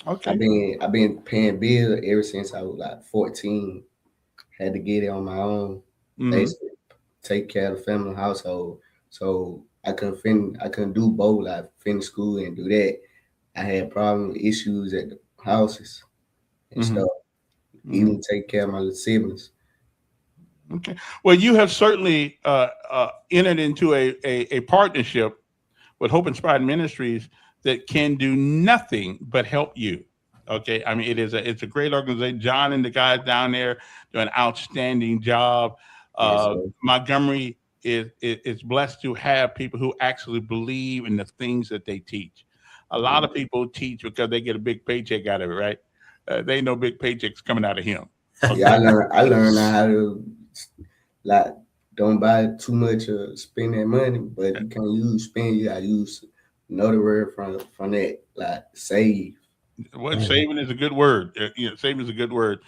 Speaker 1: okay.
Speaker 10: I've been paying bills ever since I was like 14. Had to get it on my own.
Speaker 1: Mm-hmm.
Speaker 10: Basically, take care of the family household. So I couldn't do both. Like finish school and do that. I had problems, issues at the houses and
Speaker 1: Mm-hmm.
Speaker 10: stuff. Even take care of my little siblings.
Speaker 1: Okay. Well, you have certainly entered into a partnership with Hope Inspired Ministries that can do nothing but help you. Okay. I mean, it's a great organization. John and the guys down there do an outstanding job. Montgomery is blessed to have people who actually believe in the things that they teach. A lot of people teach because they get a big paycheck out of it, right? They ain't no big paychecks coming out of him.
Speaker 10: Okay. Yeah, I learned how to like don't buy too much or spend that money, but you can't spend. You gotta use another word from that, like save.
Speaker 1: Well, saving is a good word. Saving is a good word.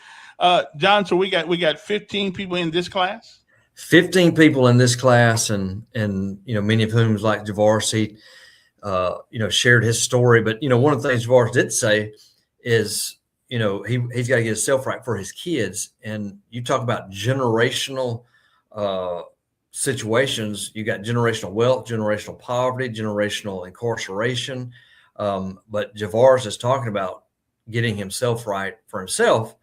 Speaker 1: John, so we got 15 people in this class.
Speaker 9: 15 people in this class, and many of whom, like Javaris, he shared his story. But one of the things Javaris did say is he's got to get himself right for his kids. And you talk about generational situations. You got generational wealth, generational poverty, generational incarceration. But Javaris is talking about getting himself right for himself,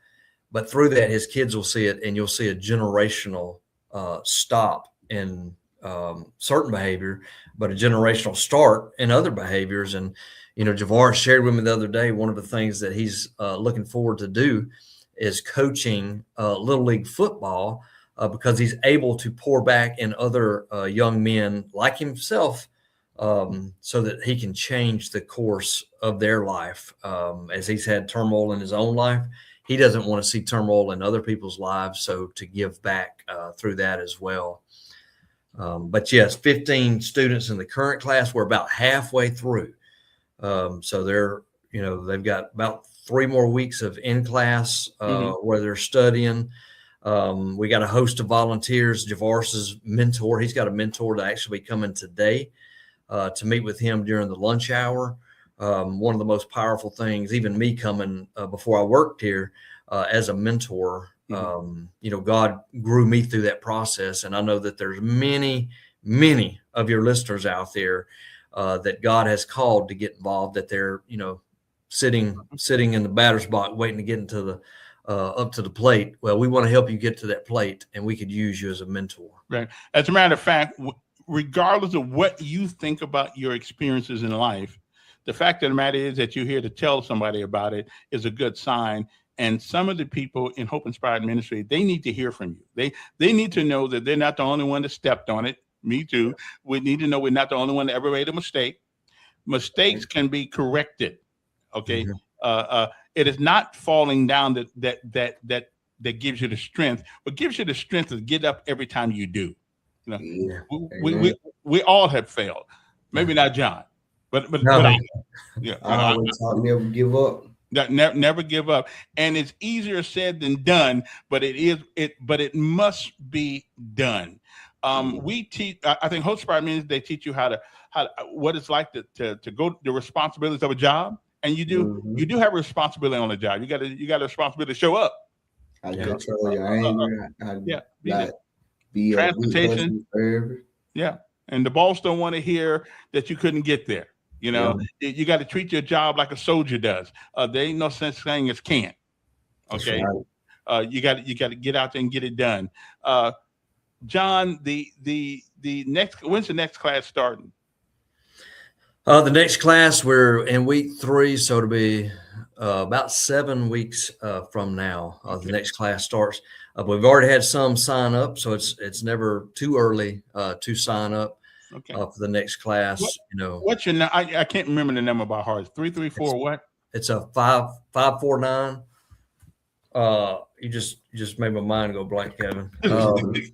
Speaker 9: but through that, his kids will see it, and you'll see a generational stop in certain behavior, but a generational start in other behaviors. And Javaris shared with me the other day, one of the things that he's looking forward to do is coaching Little League football because he's able to pour back in other young men like himself so that he can change the course of their life. As he's had turmoil in his own life, he doesn't want to see turmoil in other people's lives, so to give back through that as well. But yes, 15 students in the current class. We're about halfway through. So they're, they've got about 3 more weeks of in-class where they're studying. We got a host of volunteers. Javaris's mentor, he's got a mentor to actually be coming today to meet with him during the lunch hour. One of the most powerful things, even me coming before I worked here as a mentor, God grew me through that process. And I know that there's many, many of your listeners out there that God has called to get involved, that they're, sitting in the batter's box, waiting to get into the up to the plate. Well, we want to help you get to that plate, and we could use you as a mentor.
Speaker 1: Right. As a matter of fact, regardless of what you think about your experiences in life, the fact of the matter is that you're here to tell somebody about it is a good sign. And some of the people in Hope Inspired Ministry, they need to hear from you. They need to know that they're not the only one that stepped on it. Me too. We need to know we're not the only one that ever made a mistake. Mistakes can be corrected. Okay. It is not falling down that gives you the strength. What gives you the strength is get up every time you do. We all have failed. Maybe not John, but I
Speaker 10: always talk, never give up.
Speaker 1: Never give up. And it's easier said than done, but it must be done. We teach. I think Hope Inspired Ministries, they teach you how to what it's like to go the responsibilities of a job, and you do have a responsibility on the job. You got a responsibility to show up.
Speaker 10: How to control your anger. Be
Speaker 1: transportation. Yeah, and the boss don't want to hear that you couldn't get there. You know, you got to treat your job like a soldier does. There ain't no such thing as can't. Okay, you got to get out there and get it done. John, the next, when's the next class starting?
Speaker 9: The next class, we're in week 3, so it'll be about 7 weeks from now. The next class starts. We've already had some sign up, so it's never too early to sign up for the next class.
Speaker 1: What's your? I can't remember the number by heart. 334 what?
Speaker 9: It's a 549. You just made my mind go blank, Kevin. Sorry,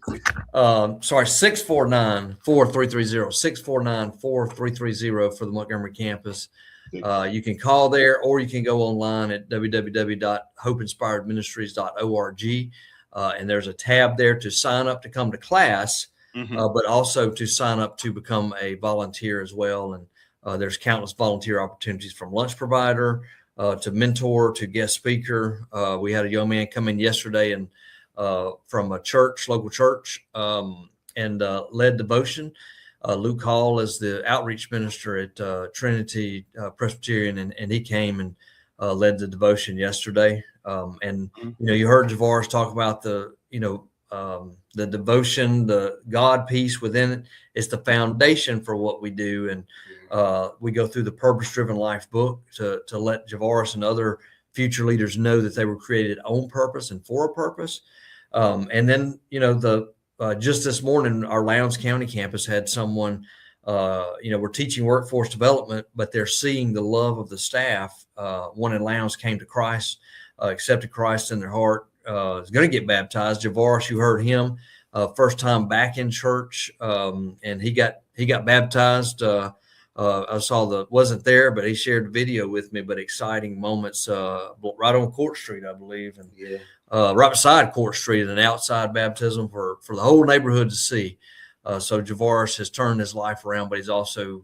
Speaker 9: 649-4330. 649-4330 for the Montgomery campus. You can call there, or you can go online at www.hopeinspiredministries.org. And there's a tab there to sign up to come to class, but also to sign up to become a volunteer as well. And there's countless volunteer opportunities, from lunch provider to mentor to guest speaker. We had a young man come in yesterday and from a church, local church, and led devotion. Luke Hall is the outreach minister at Trinity Presbyterian, and he came and led the devotion yesterday. And you heard Javaris talk about the devotion, the God piece within it. It's the foundation for what we do, and we go through the Purpose-Driven Life book to let Javaris and other future leaders know that they were created on purpose and for a purpose. And then just this morning, our Lowndes County campus had someone. We're teaching workforce development, but they're seeing the love of the staff. One in Lowndes came to Christ, accepted Christ in their heart, is going to get baptized. Javaris, you heard him, first time back in church, and he got baptized. I wasn't there, but he shared the video with me. But exciting moments, right on Court Street, I believe, and right beside Court Street, an outside baptism for the whole neighborhood to see. So Javaris has turned his life around, but he's also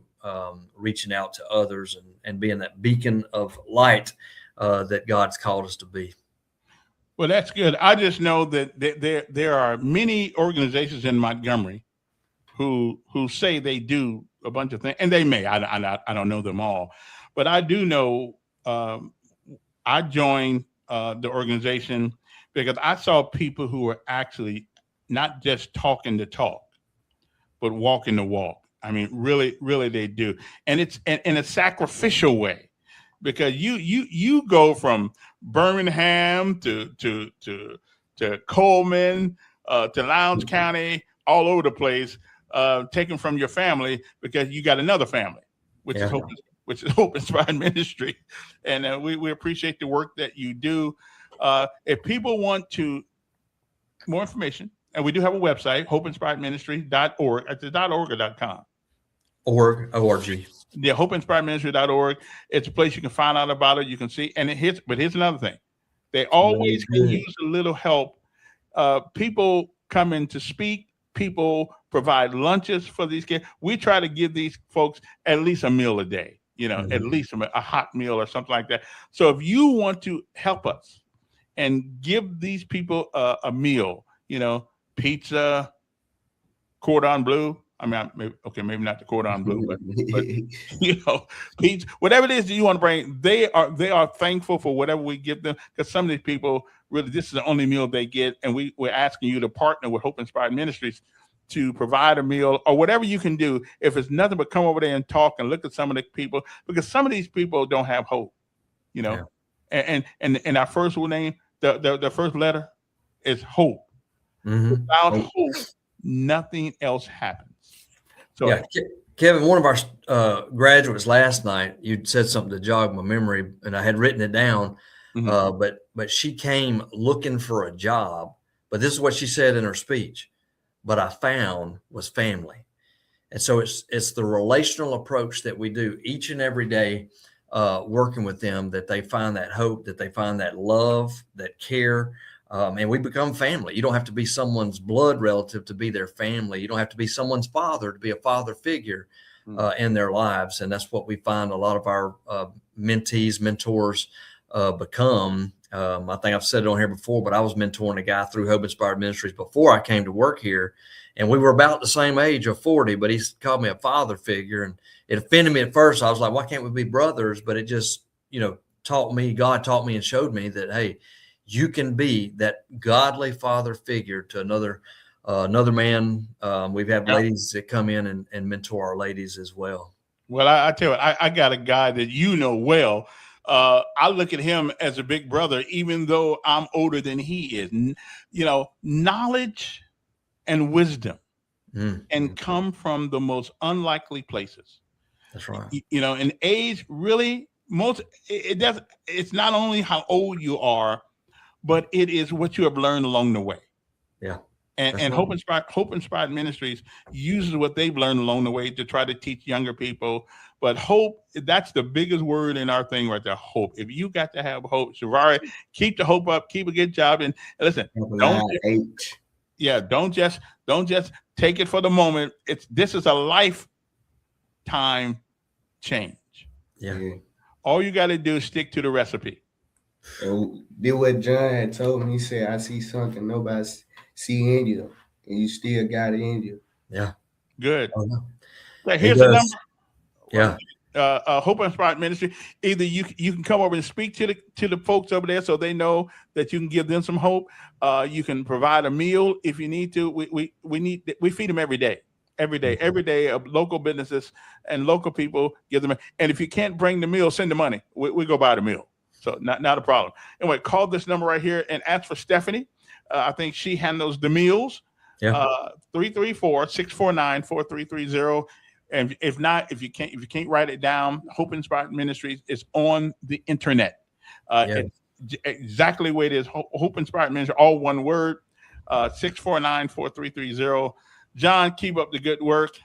Speaker 9: reaching out to others and being that beacon of light that God's called us to be.
Speaker 1: Well, that's good. I just know that there are many organizations in Montgomery who say they do a bunch of things, and they may. I don't know them all, but I do know. I joined the organization because I saw people who were actually not just talking the talk, but walking the walk. I mean, really, really, they do, and it's in a sacrificial way, because you go from Birmingham to Coleman to Lowndes County, all over the place, taken from your family because you got another family, which is Hope Inspired Ministry, and we appreciate the work that you do. If people want more information. And we do have a website, hopeinspiredministry.org. It's .org or .com?
Speaker 9: O-R-G.
Speaker 1: Yeah, hopeinspiredministry.org. It's a place you can find out about it. You can see. And but here's another thing. They always can use a little help. People come in to speak. People provide lunches for these kids. We try to give these folks at least a meal a day, at least a hot meal or something like that. So if you want to help us and give these people a meal, pizza, cordon bleu. I mean, maybe not the cordon bleu, but pizza, whatever it is that you want to bring. They are thankful for whatever we give them, because some of these people really, this is the only meal they get, and we're asking you to partner with Hope Inspired Ministries to provide a meal or whatever you can do. If it's nothing but come over there and talk and look at some of the people, because some of these people don't have hope, and our first name, the first letter is hope. Without hope, nothing else happens. So,
Speaker 9: Kevin, one of our graduates last night, you said something to jog my memory, and I had written it down. But she came looking for a job. But this is what she said in her speech: "But I found was family." And so it's the relational approach that we do each and every day, working with them, that they find that hope, that they find that love, that care. and we become family. You don't have to be someone's blood relative to be their family. You don't have to be someone's father to be a father figure in their lives. And that's what we find a lot of our mentees, mentors become. I think I've said it on here before, but I was mentoring a guy through Hope Inspired Ministries before I came to work here. And we were about the same age of 40, but he called me a father figure. And it offended me at first. I was like, why can't we be brothers? But it just, God taught me and showed me that, hey, you can be that godly father figure to another man. We've had ladies that come in and mentor our ladies as well.
Speaker 1: Well, I tell you what, I got a guy that you know well. I look at him as a big brother, even though I'm older than he is. Knowledge and wisdom and come from the most unlikely places.
Speaker 9: That's right.
Speaker 1: And age really it's not only how old you are, but it is what you have learned along the way.
Speaker 9: Yeah.
Speaker 1: And Hope Inspired Ministries uses what they've learned along the way to try to teach younger people. But hope, that's the biggest word in our thing right there, hope. If you got to have hope, Shavari, keep the hope up, keep a good job. And listen, don't just take it for the moment. This is a lifetime change.
Speaker 9: Yeah.
Speaker 1: All you got to do is stick to the recipe.
Speaker 10: And did what John had told me. He said, I see something nobody see in you, and you still got it in you.
Speaker 9: Yeah.
Speaker 1: Good.
Speaker 9: Oh, no.
Speaker 1: Here's the number.
Speaker 9: Yeah.
Speaker 1: Hope Inspired Ministry. Either you can come over and speak to the folks over there so they know that you can give them some hope. You can provide a meal if you need to. We feed them every day. Every day of local businesses and local people give them. And if you can't bring the meal, send the money. We go buy the meal. So not a problem. Anyway, call this number right here and ask for Stephanie. I think she handles the meals.
Speaker 9: Yeah.
Speaker 1: 334-649-4330. And if you can't write it down, Hope Inspired Ministries is on the internet. It's exactly where it is. Hope Inspired Ministries, all one word. 649-4330. John, keep up the good work.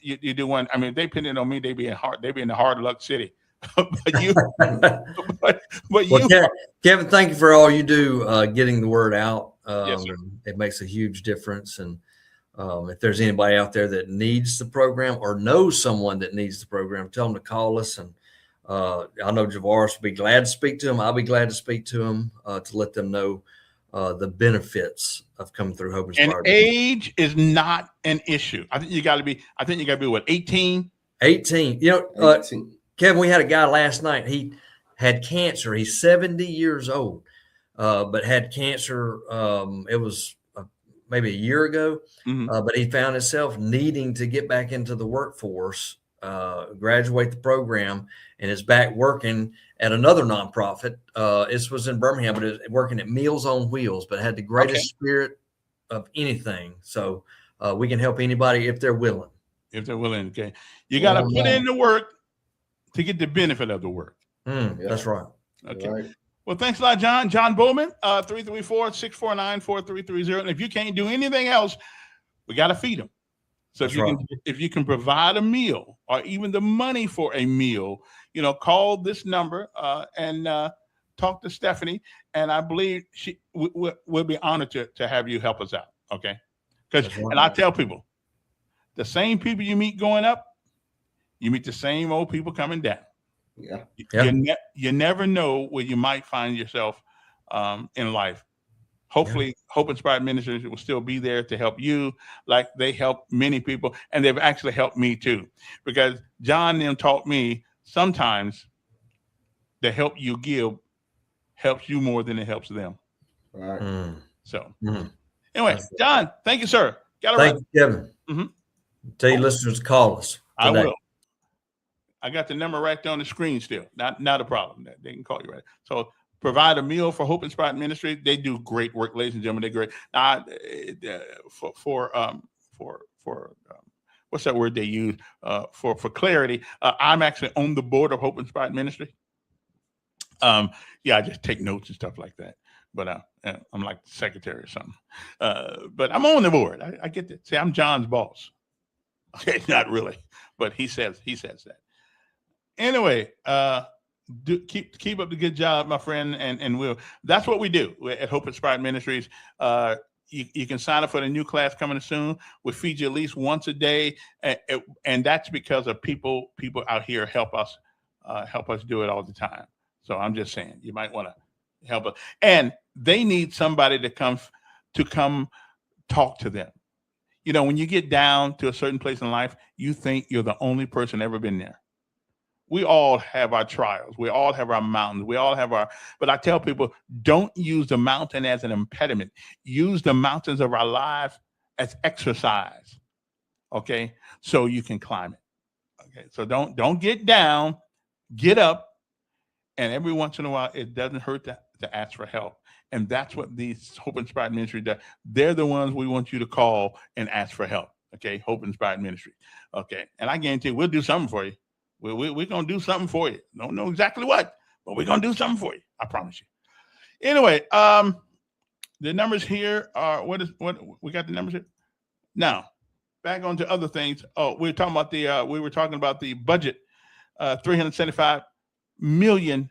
Speaker 1: You do one. I mean, they pin it on me. They be in the hard luck city.
Speaker 9: Kevin, thank you for all you do getting the word out.
Speaker 1: Yes, sir.
Speaker 9: It makes a huge difference. And if there's anybody out there that needs the program or knows someone that needs the program, tell them to call us. And I know Javaris will be glad to speak to him. I'll be glad to speak to him to let them know the benefits of coming through Hope Inspired.
Speaker 1: And age is not an issue. I think you got to be what, 18?
Speaker 9: 18. 18. Kevin, we had a guy last night. He had cancer. He's 70 years old, but had cancer. It was maybe a year ago, but he found himself needing to get back into the workforce, graduate the program, and is back working at another nonprofit. This was in Birmingham, but it was working at Meals on Wheels, but had the greatest spirit of anything. So we can help anybody if they're willing.
Speaker 1: If they're willing, okay. You got to put in the work to get the benefit of the work.
Speaker 9: That's right.
Speaker 1: Okay. Right. Well, thanks a lot, John. John Bowman, 334-649-4330. And if you can't do anything else, we got to feed them. So if you can provide a meal or even the money for a meal, call this number and talk to Stephanie. And I believe we'll be honored to have you help us out. Okay. And I tell people, the same people you meet going up, you meet the same old people coming down.
Speaker 10: Yeah.
Speaker 1: You never know where you might find yourself in life. Hopefully, Hope Inspired Ministries will still be there to help you like they help many people. And they've actually helped me too. Because John and them taught me sometimes the help you give helps you more than it helps them.
Speaker 10: Right.
Speaker 1: So anyway, John, thank you, sir.
Speaker 9: Thank you, Kevin. Tell your listeners to call us today.
Speaker 1: I will. I got the number right there on the screen still. Not a problem. They can call you right. So provide a meal for Hope Inspired Ministry. They do great work, ladies and gentlemen. They're great. For what's that word they use? For clarity, I'm actually on the board of Hope Inspired Ministry. I just take notes and stuff like that. But I'm like the secretary or something. But I'm on the board. I get that. See, I'm John's boss. Okay, not really, but he says that. Anyway, keep up the good job, my friend, and that's what we do at Hope Inspired Ministries. You can sign up for the new class coming soon. We feed you at least once a day, and that's because of people out here help us do it all the time. So I'm just saying, you might want to help us, and they need somebody to come talk to them. You know, when you get down to a certain place in life, you think you're the only person ever been there. We all have our trials. We all have our mountains. But I tell people, don't use the mountain as an impediment. Use the mountains of our life as exercise. Okay. So you can climb it. Okay. So don't get down, get up. And every once in a while, it doesn't hurt to ask for help. And that's what these Hope Inspired Ministry does. They're the ones we want you to call and ask for help. Okay. Hope Inspired Ministry. Okay. And I guarantee we'll do something for you. We're going to do something for you. Don't know exactly what, but we're going to do something for you. I promise you. Anyway, the numbers here are, what we got the numbers here? Now, back on to other things. Oh, we were talking about the budget, $375 million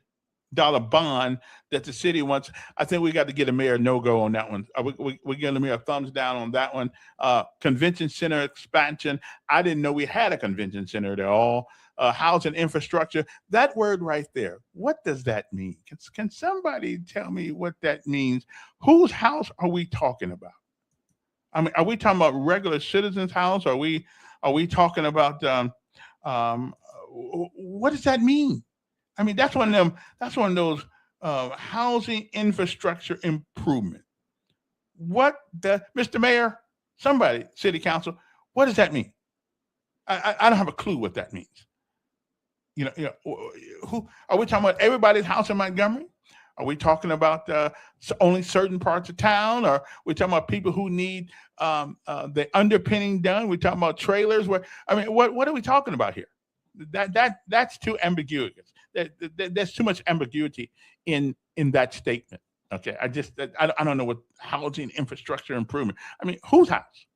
Speaker 1: bond that the city wants. I think we got to get a mayor no-go on that one. We give the mayor a thumbs down on that one. Convention center expansion. I didn't know we had a convention center at all. Housing infrastructure. That word right there, what does that mean? Can somebody tell me what that means? Whose house are we talking about? I mean, are we talking about regular citizens' house? Are we talking about what does that mean? I mean, that's one of those housing infrastructure improvement. Mr. Mayor, somebody, City Council, what does that mean? I don't have a clue what that means. You know, who are we talking about? Everybody's house in Montgomery? Are we talking about only certain parts of town? Or we're talking about people who need the underpinning done? We're talking about trailers. What are we talking about here? That's too ambiguous. There's too much ambiguity in that statement. Okay, I don't know what housing infrastructure improvement. I mean, whose house?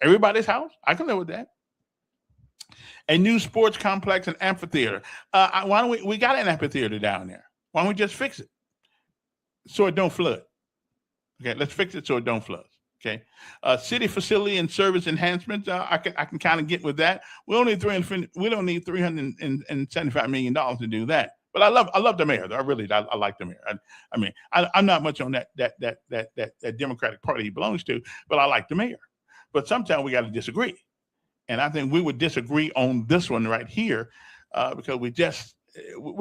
Speaker 1: Everybody's house? I can live with that. A new sports complex and amphitheater. Why don't we got an amphitheater down there? Why don't we just fix it so it don't flood? Okay, let's fix it so it don't flood. Okay, city facility and service enhancements. I can kind of get with that. We don't need $375 million to do that. But I love the mayor. I like the mayor. I'm not much on that Democratic Party he belongs to, but I like the mayor. But sometimes we got to disagree. And I think we would disagree on this one right here because we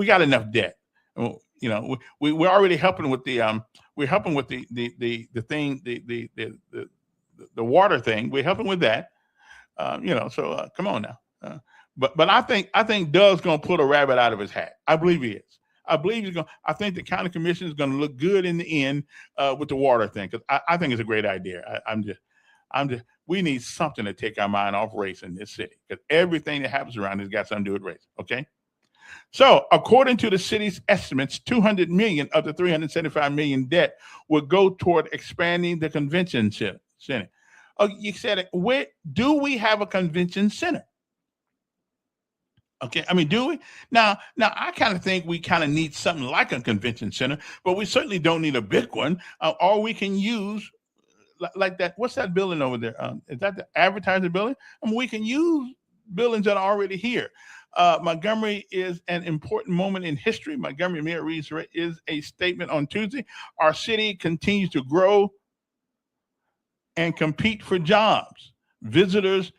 Speaker 1: got enough debt. You know, we're already helping with the the water thing. We're helping with that. So come on now. But I think Doug's gonna pull a rabbit out of his hat. I believe he is. I think the county commission is gonna look good in the end with the water thing because I think it's a great idea. We need something to take our mind off race in this city because everything that happens around has got something to do with race. Okay. So according to the city's estimates, $200 million of the $375 million debt will go toward expanding the convention center. Oh, you said it. Where do we have a convention center? Okay. I mean, do we? Now I kind of think we kind of need something like a convention center, but we certainly don't need a big one. Or we can use like that. What's that building over there? Is that the advertising building? I mean, we can use buildings that are already here. Montgomery is an important moment in history. Montgomery Mayor Reed's is a statement on Tuesday. Our city continues to grow and compete for jobs, visitors,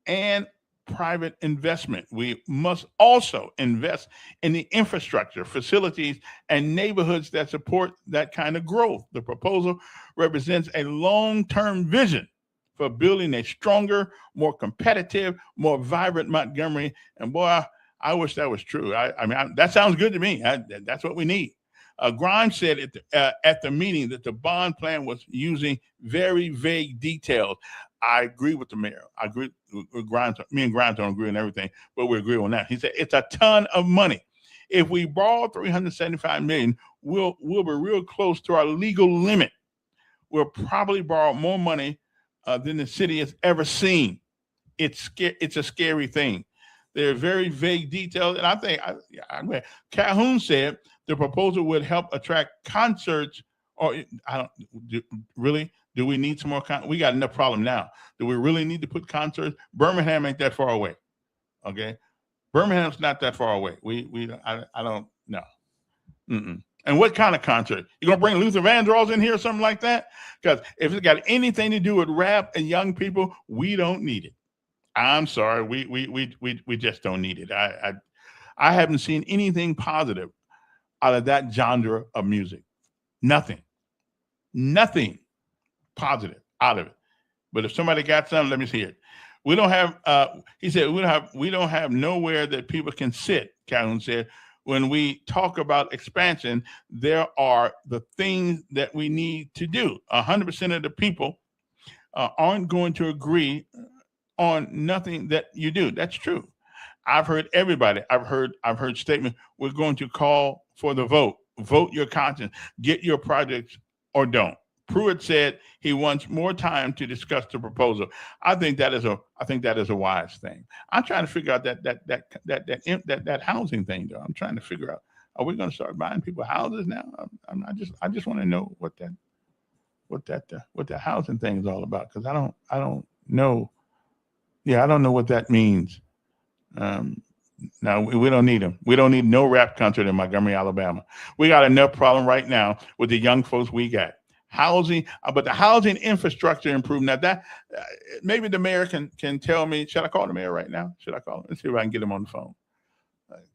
Speaker 1: and private investment. We must also invest in the infrastructure, facilities, and neighborhoods that support that kind of growth. The proposal represents a long-term vision for building a stronger, more competitive, more vibrant Montgomery. And boy, I wish that was true. That sounds good to me. That's what we need. Grimes said at the meeting that the bond plan was using very vague details. I agree with the mayor. I agree with Grimes. Me and Grimes don't agree on everything, but we agree on that. He said it's a ton of money. If we borrow $375 million, we'll be real close to our legal limit. We'll probably borrow more money than the city has ever seen. It's a scary thing. They're very vague details. And I think Calhoun said the proposal would help attract concerts. Or really? Do we need some more? We got enough problem now. Do we really need to put concerts? Birmingham ain't that far away. Okay, Birmingham's not that far away. I don't know. And what kind of concert? You gonna bring Luther Vandross in here or something like that? Because if it's got anything to do with rap and young people, we don't need it. I'm sorry, we just don't need it. I haven't seen anything positive out of that genre of music. Nothing positive out of it. But if somebody got something, let me see it. We don't have. He said we don't have nowhere that people can sit. Calhoun said. When we talk about expansion, there are the things that we need to do. 100% of the people aren't going to agree on nothing that you do. That's true. I've heard everybody. I've heard statements. We're going to call for the vote. Vote your conscience. Get your projects or don't. Pruitt said he wants more time to discuss the proposal. I think that is a wise thing. I'm trying to figure out that housing thing though. I'm trying to figure out, are we going to start buying people houses now? I just want to know what that housing thing is all about, because I don't know. Yeah, I don't know what that means. No, we don't need them. We don't need no rap concert in Montgomery, Alabama. We got enough problem right now with the young folks we got. Housing, but the housing infrastructure improvement. Now that maybe the mayor can tell me. Should I call the mayor right now? Should I call him? Let's see if I can get him on the phone.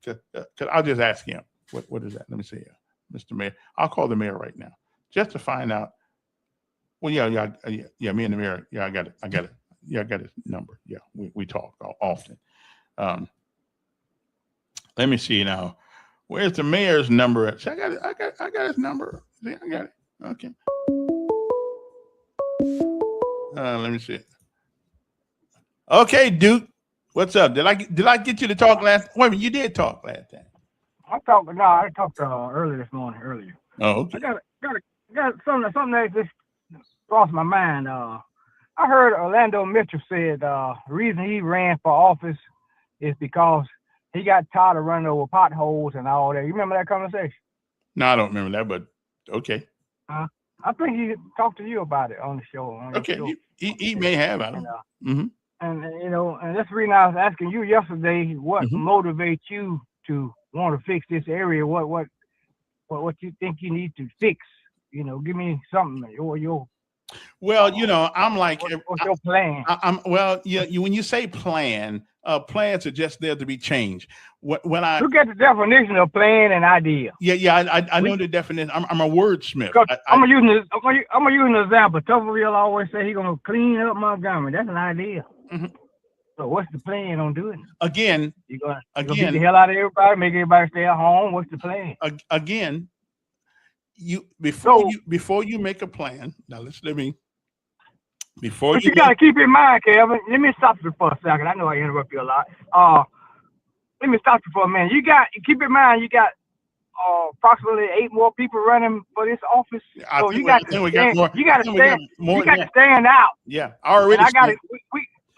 Speaker 1: Cause I'll just ask him. What is that? Let me see here, Mr. Mayor. I'll call the mayor right now just to find out. Well, yeah. Me and the mayor. Yeah, I got it. Yeah, I got his number. Yeah, we talk often. Let me see now. Where's the mayor's number at? See, I got his number. See, I got it. Okay. Let me see. Okay, Duke. What's up? Did I get you to talk last? Wait a minute, you did talk last time.
Speaker 6: I talked earlier this morning. Earlier.
Speaker 1: Oh, okay.
Speaker 6: I got something that just crossed my mind. I heard Orlando Mitchell said the reason he ran for office is because he got tired of running over potholes and all that. You remember that conversation?
Speaker 1: No, I don't remember that, but okay.
Speaker 6: I think he talked to you about it on the show.
Speaker 1: Okay, he may have. I don't know. Mm-hmm.
Speaker 6: And and that's the reason I was asking you yesterday. What motivates you to want to fix this area? What you think you need to fix? Give me something.
Speaker 1: Well, I'm like,
Speaker 6: what's your plan?
Speaker 1: When you say plan, plans are just there to be changed. When I
Speaker 6: look at the definition of plan and idea.
Speaker 1: Yeah, I know the definition. I'm a wordsmith.
Speaker 6: I'm gonna use an example. Tuberville always say he's gonna clean up Montgomery. That's an idea. Mm-hmm. So what's the plan on doing it?
Speaker 1: Again,
Speaker 6: you're gonna get the hell out of everybody, make everybody stay at home. What's the plan?
Speaker 1: Again, before you make a plan. Now before you gotta
Speaker 6: keep in mind, Kevin. Let me stop you for a second. I know I interrupt you a lot. Let me stop you for a minute. Keep in mind you got approximately 8 more people running for this office. So you got to stand out.
Speaker 1: Yeah, I
Speaker 6: got it.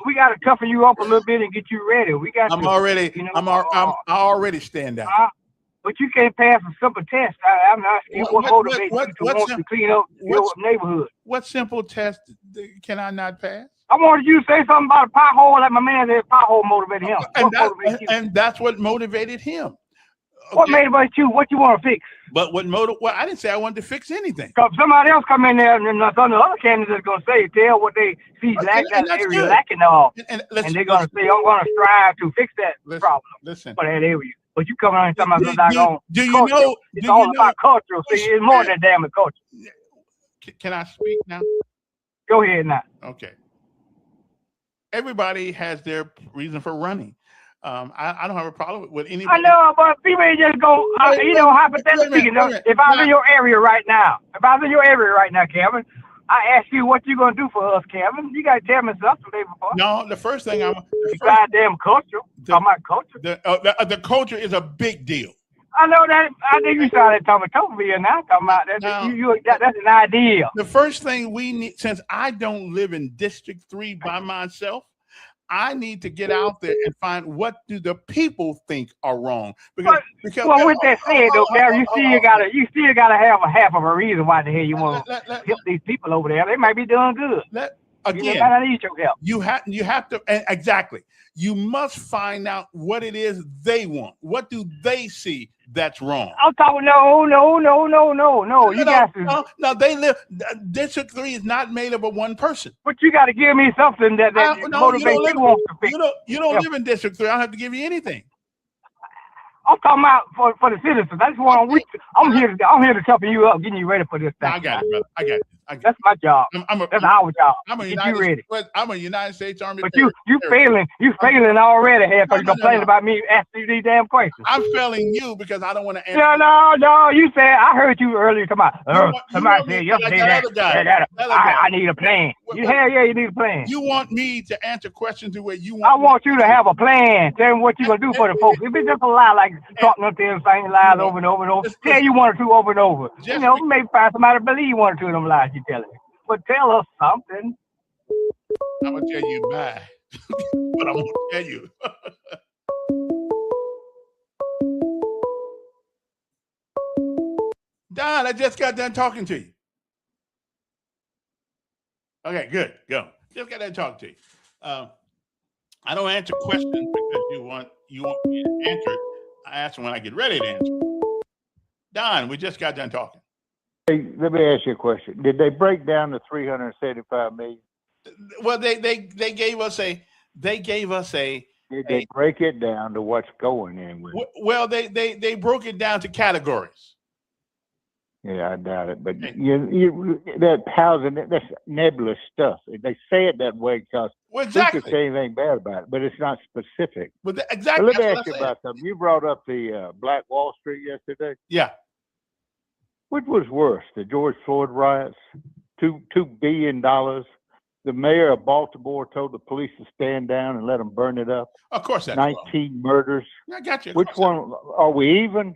Speaker 6: We got to toughen you up a little bit and get you ready.
Speaker 1: I already stand out.
Speaker 6: But you can't pass a simple test. I'm asking you what motivates you to want to clean up your neighborhood.
Speaker 1: What simple test can I not pass?
Speaker 6: I wanted you to say something about a pothole, like my man said, pothole motivated him.
Speaker 1: And that's what motivated him. Okay.
Speaker 6: What motivated you? What you want to fix?
Speaker 1: But well, I didn't say I wanted to fix anything.
Speaker 6: Because somebody else come in there, and some of the other candidates are going to tell what they see lacking of. And they're going to say, I'm going to strive to fix that problem for that area. But you come around and talking about culture. It's all about culture. See, it's more than damn culture.
Speaker 1: Can I speak now?
Speaker 6: Go ahead now.
Speaker 1: Okay. Everybody has their reason for running. I don't have a problem with anybody.
Speaker 6: I know, but people just go, hypothetically, if I was in your area right now, Kevin, I ask you what you going to do for us, Kevin. You got to tell me something, baby boy.
Speaker 1: No, the first thing
Speaker 6: goddamn culture. Talking about culture.
Speaker 1: The culture is a big deal.
Speaker 6: I know that. I think you started talking about Toberville now. Talking about that. That's an idea.
Speaker 1: The first thing we need, since I don't live in District 3 by myself, I need to get out there and find what do the people think are wrong. Because
Speaker 6: Well, with that said, though, Gary, you still gotta have a half of a reason why the hell you want to help these people over there. They might be doing good.
Speaker 1: Again,
Speaker 6: I need your help.
Speaker 1: You have to exactly. You must find out what it is they want. What do they see that's wrong?
Speaker 6: I'm talking no. You got to.
Speaker 1: No, they live. District 3 is not made up of one person.
Speaker 6: But you got to give me something that motivates you want to fix.
Speaker 1: You don't live in District 3. I don't have to give you anything.
Speaker 6: I'm talking about for the citizens. That's what I'm here to toughen you up, getting you ready for this thing.
Speaker 1: I got it, brother. I got it.
Speaker 6: That's my job. That's our job.
Speaker 1: I'm a United States Army.
Speaker 6: But you failing already here because you complaining about me asking you these damn questions.
Speaker 1: I'm failing you because I don't want to answer.
Speaker 6: No. You said I heard you earlier. Somebody said yesterday that I need a plan. Yeah, you need a plan.
Speaker 1: You want me to answer questions the way you want.
Speaker 6: I want you to have a plan. Tell me what you're gonna do for the folks. If it's just a lie, like talking up there and saying lies over and over and over, tell you one or two over and over. Maybe find somebody to believe one or two of them lies you're telling me. But tell us something.
Speaker 1: I'm gonna tell you bye. But I'm gonna tell you. Don, I just got done talking to you. Okay, good. Go. Just got done talking to you. I don't answer questions because you want me to answer it. I answer when I get ready to answer. Don, we just got done talking.
Speaker 7: Hey, let me ask you a question. Did they break down the $375 million?
Speaker 1: Well, they gave us a.
Speaker 7: Did they break it down to what's going in with it?
Speaker 1: Well, they broke it down to categories.
Speaker 7: Yeah, I doubt it. But that housing, that's nebulous stuff. They say it that way because
Speaker 1: exactly.
Speaker 7: We can say anything bad about it, but it's not specific.
Speaker 1: Exactly.
Speaker 7: But let me ask you about something. You brought up the Black Wall Street yesterday.
Speaker 1: Yeah.
Speaker 7: Which was worse, the George Floyd riots, $2 billion. The mayor of Baltimore told the police to stand down and let them burn it up.
Speaker 1: Of course, that's
Speaker 7: 19 murders.
Speaker 1: I got you.
Speaker 7: Which one are we even?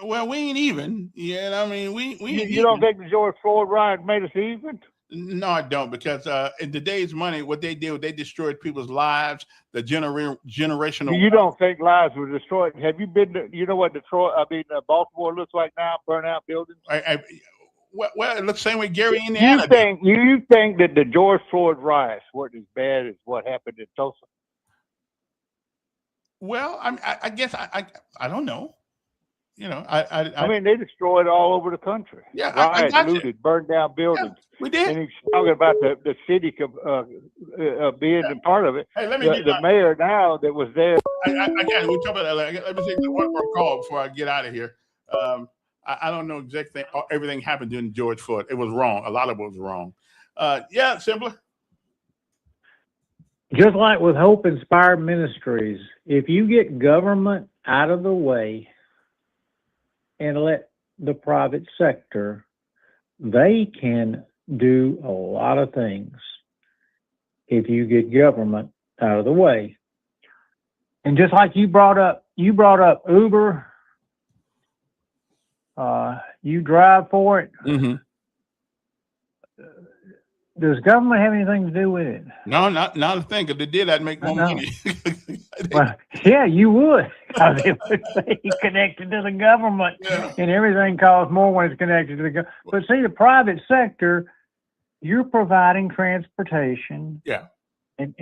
Speaker 1: Well, we ain't even. Yeah, I mean, we.
Speaker 7: You don't think the George Floyd riot made us even?
Speaker 1: No, I don't, because in today's money, what they did, they destroyed people's lives, the generational.
Speaker 7: You don't think lives were destroyed? Have you been to, you know what Baltimore looks like now, burnt out buildings?
Speaker 1: Well, it looks the same way Gary, Indiana.
Speaker 7: You think that the George Floyd riots weren't as bad as what happened in Tulsa?
Speaker 1: Well, I guess I don't know. I
Speaker 7: mean, they destroyed all over the country.
Speaker 1: Yeah,
Speaker 7: riots, looted, burned down buildings.
Speaker 1: Yeah, we did.
Speaker 7: And he's talking about the city being a part of it.
Speaker 1: Hey, let me get
Speaker 7: the mayor now that was there.
Speaker 1: I can't. We talk about that. Let me take one more call before I get out of here. I don't know exactly everything happened during George Floyd. It was wrong. A lot of it was wrong. Yeah, simpler.
Speaker 8: Just like with Hope Inspired Ministries, if you get government out of the way and let the private sector, they can do a lot of things if you get government out of the way. And just like you brought up Uber, you drive for it.
Speaker 1: Mm-hmm.
Speaker 8: Does government have anything to do with it?
Speaker 1: No, not a thing. If they did, I'd make more money.
Speaker 8: Well, yeah, you would. Because it would be connected to the government, and everything costs more when it's connected to the government. But see, the private sector, you're providing transportation.
Speaker 1: Yeah.
Speaker 8: And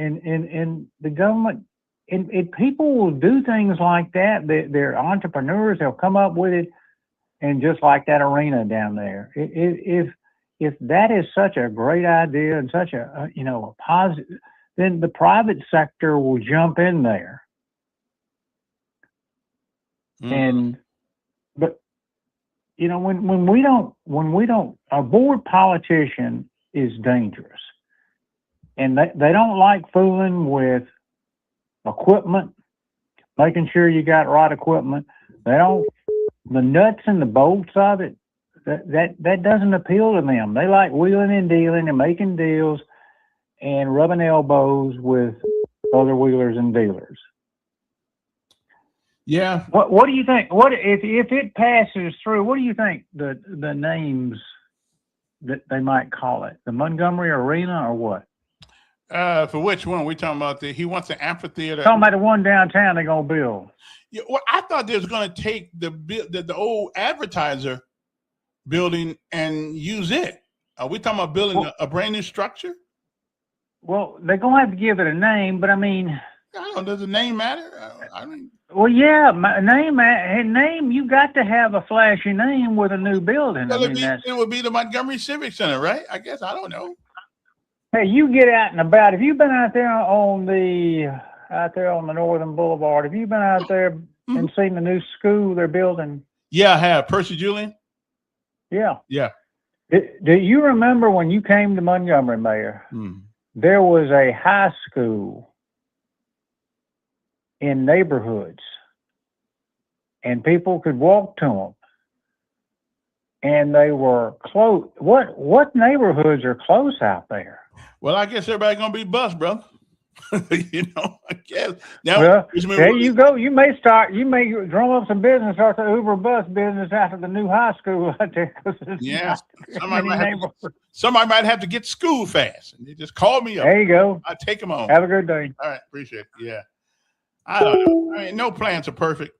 Speaker 8: the government, and people will do things like that. They're entrepreneurs. They'll come up with it, and just like that arena down there, if that is such a great idea and such a positive, then the private sector will jump in there. And but when we don't, a board politician is dangerous, and they don't like fooling with equipment, making sure you got right equipment. They don't, the nuts and the bolts of it. That doesn't appeal to them. They like wheeling and dealing and making deals and rubbing elbows with other wheelers and dealers.
Speaker 1: Yeah.
Speaker 8: What do you think? What if it passes through? What do you think the names that they might call it? The Montgomery Arena or what?
Speaker 1: For which one? We talking about he wants an amphitheater.
Speaker 8: Talking about the one downtown they're gonna build.
Speaker 1: Yeah, well, I thought they was going to take the old advertiser building and use it. Are we talking about building a brand new structure?
Speaker 8: Well, they're gonna have to give it a name, but I mean,
Speaker 1: I don't know, does the name matter? I mean,
Speaker 8: well, yeah, name. You got to have a flashy name with a new building.
Speaker 1: well,
Speaker 8: I mean,
Speaker 1: it would be the Montgomery Civic Center, right? I guess, I don't know.
Speaker 8: hey, you get out and about. Have you been out there on the Northern Boulevard? Have you been out there and seen the new school they're building?
Speaker 1: Yeah, I have. Percy Julian?
Speaker 8: Yeah.
Speaker 1: Yeah.
Speaker 8: Do you remember when you came to Montgomery, Mayor? There was a high school in neighborhoods, and people could walk to them, and they were close. What neighborhoods are close out there?
Speaker 1: Well, I guess everybody's gonna be bused, brother. You know, I guess.
Speaker 8: Now, well, there you go. You may drum up some business, start the Uber bus business after the new high school out there.
Speaker 1: Yeah, somebody might have to get school fast. And they just call me up.
Speaker 8: There you go.
Speaker 1: I take them on.
Speaker 8: Have a good day.
Speaker 1: All right, appreciate it. Yeah, I don't know. I mean, no plans are perfect.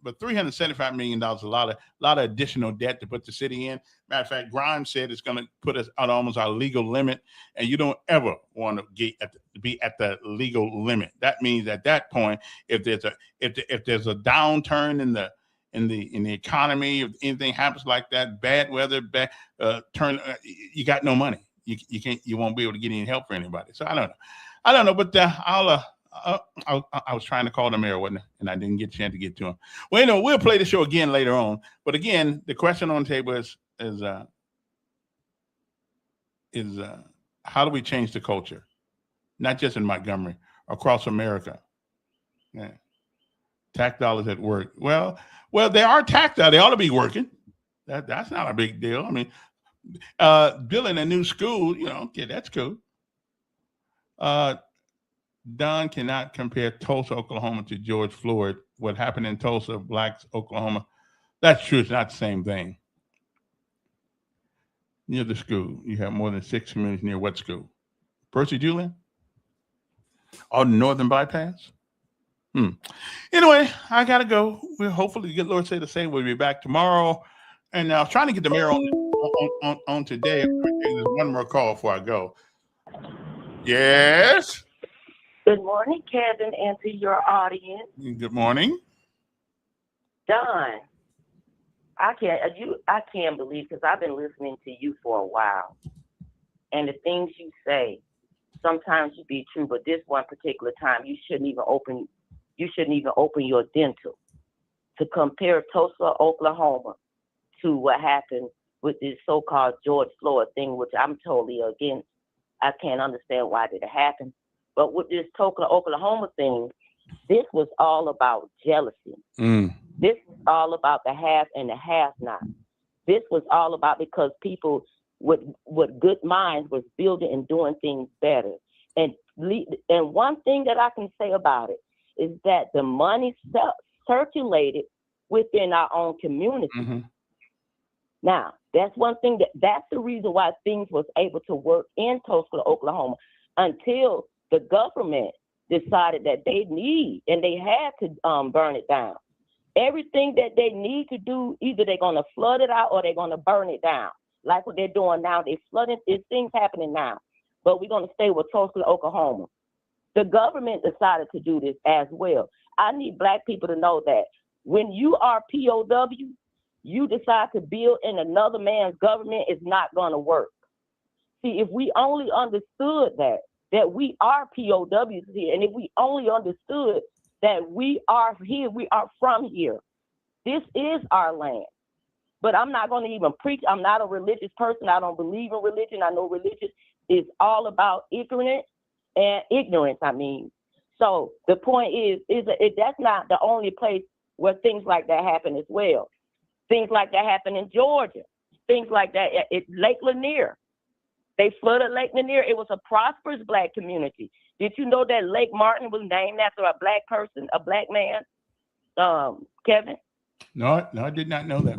Speaker 1: But $375 million is a lot of additional debt to put the city in. Matter of fact, Grimes said it's going to put us at almost our legal limit, and you don't ever want to be at the legal limit. That means at that point, if there's a downturn in the economy, if anything happens like that, bad weather, you got no money. You won't be able to get any help for anybody. So I don't know, but I was trying to call the mayor, wasn't I? And I didn't get a chance to get to him. Well, you know, we'll play the show again later on. But again, the question on the table is how do we change the culture? Not just in Montgomery, across America. Yeah. Tax dollars at work. Well, they are tax dollars. They ought to be working. That's not a big deal. I mean, building a new school, you know, yeah, that's cool. Don cannot compare Tulsa, Oklahoma to George Floyd. What happened in Tulsa, blacks, Oklahoma. That's true. It's not the same thing. Near the school, you have more than 6 communities near what school? Percy Julian? Or the Northern Bypass? Anyway, I got to go. We'll hopefully get Lord say the same. We'll be back tomorrow. And I was trying to get the mayor on today. There's one more call before I go. Yes?
Speaker 11: Good morning, Kevin, and to your audience.
Speaker 1: Good morning.
Speaker 11: Don, I can't believe, because I've been listening to you for a while, and the things you say, sometimes you be true, but this one particular time, you shouldn't even open your dental to compare Tulsa, Oklahoma, to what happened with this so-called George Floyd thing, which I'm totally against. I can't understand why did it happen. But with this Tulsa, Oklahoma thing, this was all about jealousy. This was all about the have and the have-not. This was all about because people with good minds was building and doing things better. And one thing that I can say about it is that the money circulated within our own community. Mm-hmm. Now, that's one thing that's the reason why things was able to work in Tulsa, Oklahoma, until the government decided that they need and they had to burn it down. Everything that they need to do, either they're going to flood it out or they're going to burn it down. Like what they're doing now, they're flooding. There's things happening now, but we're going to stay with Tulsa, Oklahoma. The government decided to do this as well. I need Black people to know that when you are POW, you decide to build in another man's government, it's not going to work. See, if we only understood that we are POWs here, and if we only understood that we are here, we are from here, this is our land. But I'm not going to even preach. I'm not a religious person. I don't believe in religion. I know religion is all about ignorance. So the point is that's not the only place where things like that happen as well. Things like that happen in Georgia. Things like that at Lake Lanier. They flooded Lake Lanier. It was a prosperous Black community. Did you know that Lake Martin was named after a Black person, a Black man? Kevin?
Speaker 1: No, I did not know that.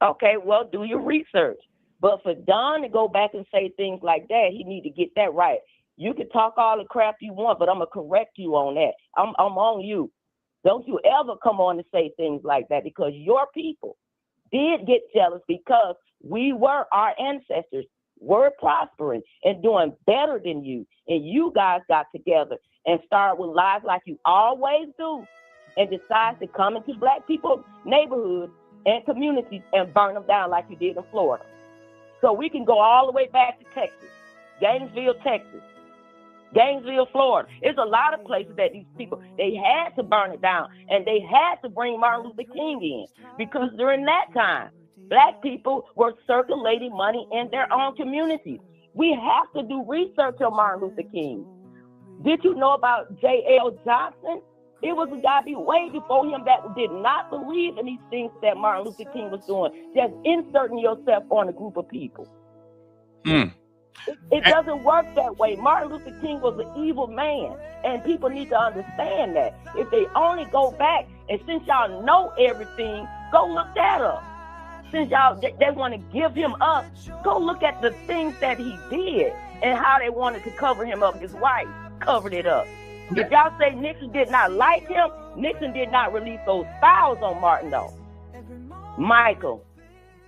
Speaker 11: Okay, well, do your research. But for Don to go back and say things like that, he need to get that right. You can talk all the crap you want, but I'm going to correct you on that. I'm on you. Don't you ever come on and say things like that, because your people did get jealous because our ancestors were prospering and doing better than you. And you guys got together and started with lies like you always do and decided to come into Black people's neighborhoods and communities and burn them down like you did in Florida. So we can go all the way back to Texas, Gainesville, Texas, Gainesville, Florida. It's a lot of places that these people, they had to burn it down, and they had to bring Martin Luther King in, because during that time, Black people were circulating money in their own communities. We have to do research on Martin Luther King. Did you know about J.L. Johnson? It was a guy way before him that did not believe in these things that Martin Luther King was doing, just inserting yourself on a group of people. It doesn't work that way. Martin Luther King was an evil man, and people need to understand that. If they only go back, and since y'all know everything, go look that up. Since y'all they want to give him up, go look at the things that he did and how they wanted to cover him up. His wife covered it up. If y'all say Nixon did not like him, Nixon did not release those files on Martin, though. Michael.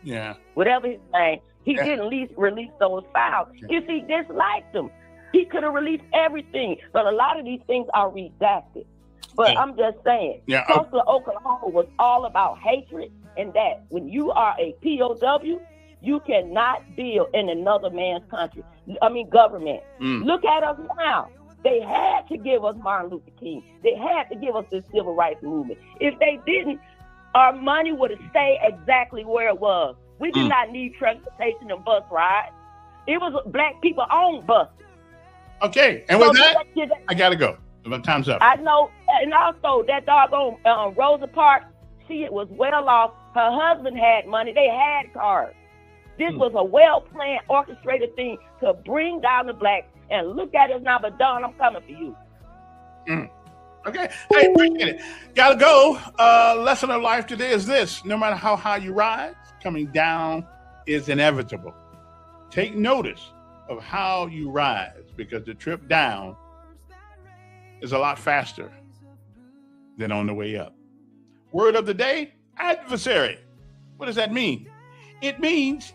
Speaker 1: Yeah.
Speaker 11: Whatever his name. He didn't release those files. If he disliked them, he could have released everything. But a lot of these things are redacted. But I'm just saying, Tulsa, Oklahoma was all about hatred, and that when you are a POW, you cannot build in another man's government. Look at us now. They had to give us Martin Luther King. They had to give us the civil rights movement. If they didn't, our money would have stayed exactly where it was. We did not need transportation and bus rides. It was Black people owned buses.
Speaker 1: Okay, and with that, I gotta go. My time's up.
Speaker 11: I know, and also that doggone Rosa Parks, she was well off. Her husband had money. They had cars. This was a well-planned, orchestrated thing to bring down the Blacks. And look at us now, but Don, I'm coming for you.
Speaker 1: Okay, hey, appreciate it. Gotta go. Lesson of life today is this: no matter how high you rise, coming down is inevitable. Take notice of how you rise, because the trip down is a lot faster than on the way up. Word of the day: adversary. What does that mean? It means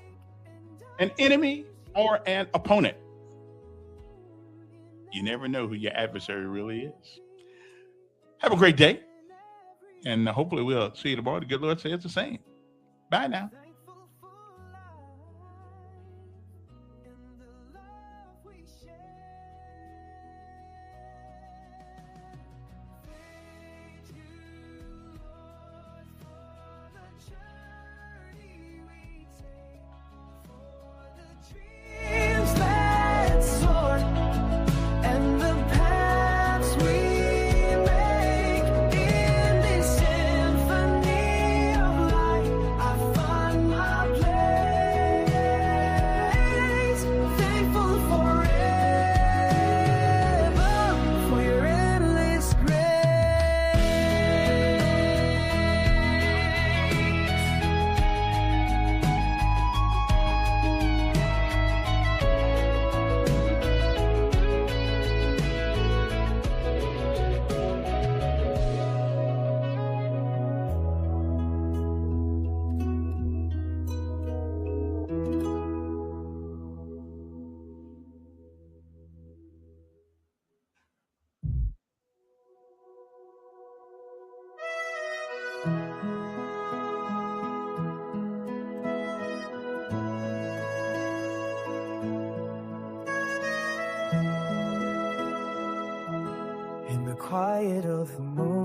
Speaker 1: an enemy or an opponent. You never know who your adversary really is. Have a great day. And hopefully we'll see you tomorrow. The good Lord says the same. Bye now.
Speaker 2: quiet of the morning.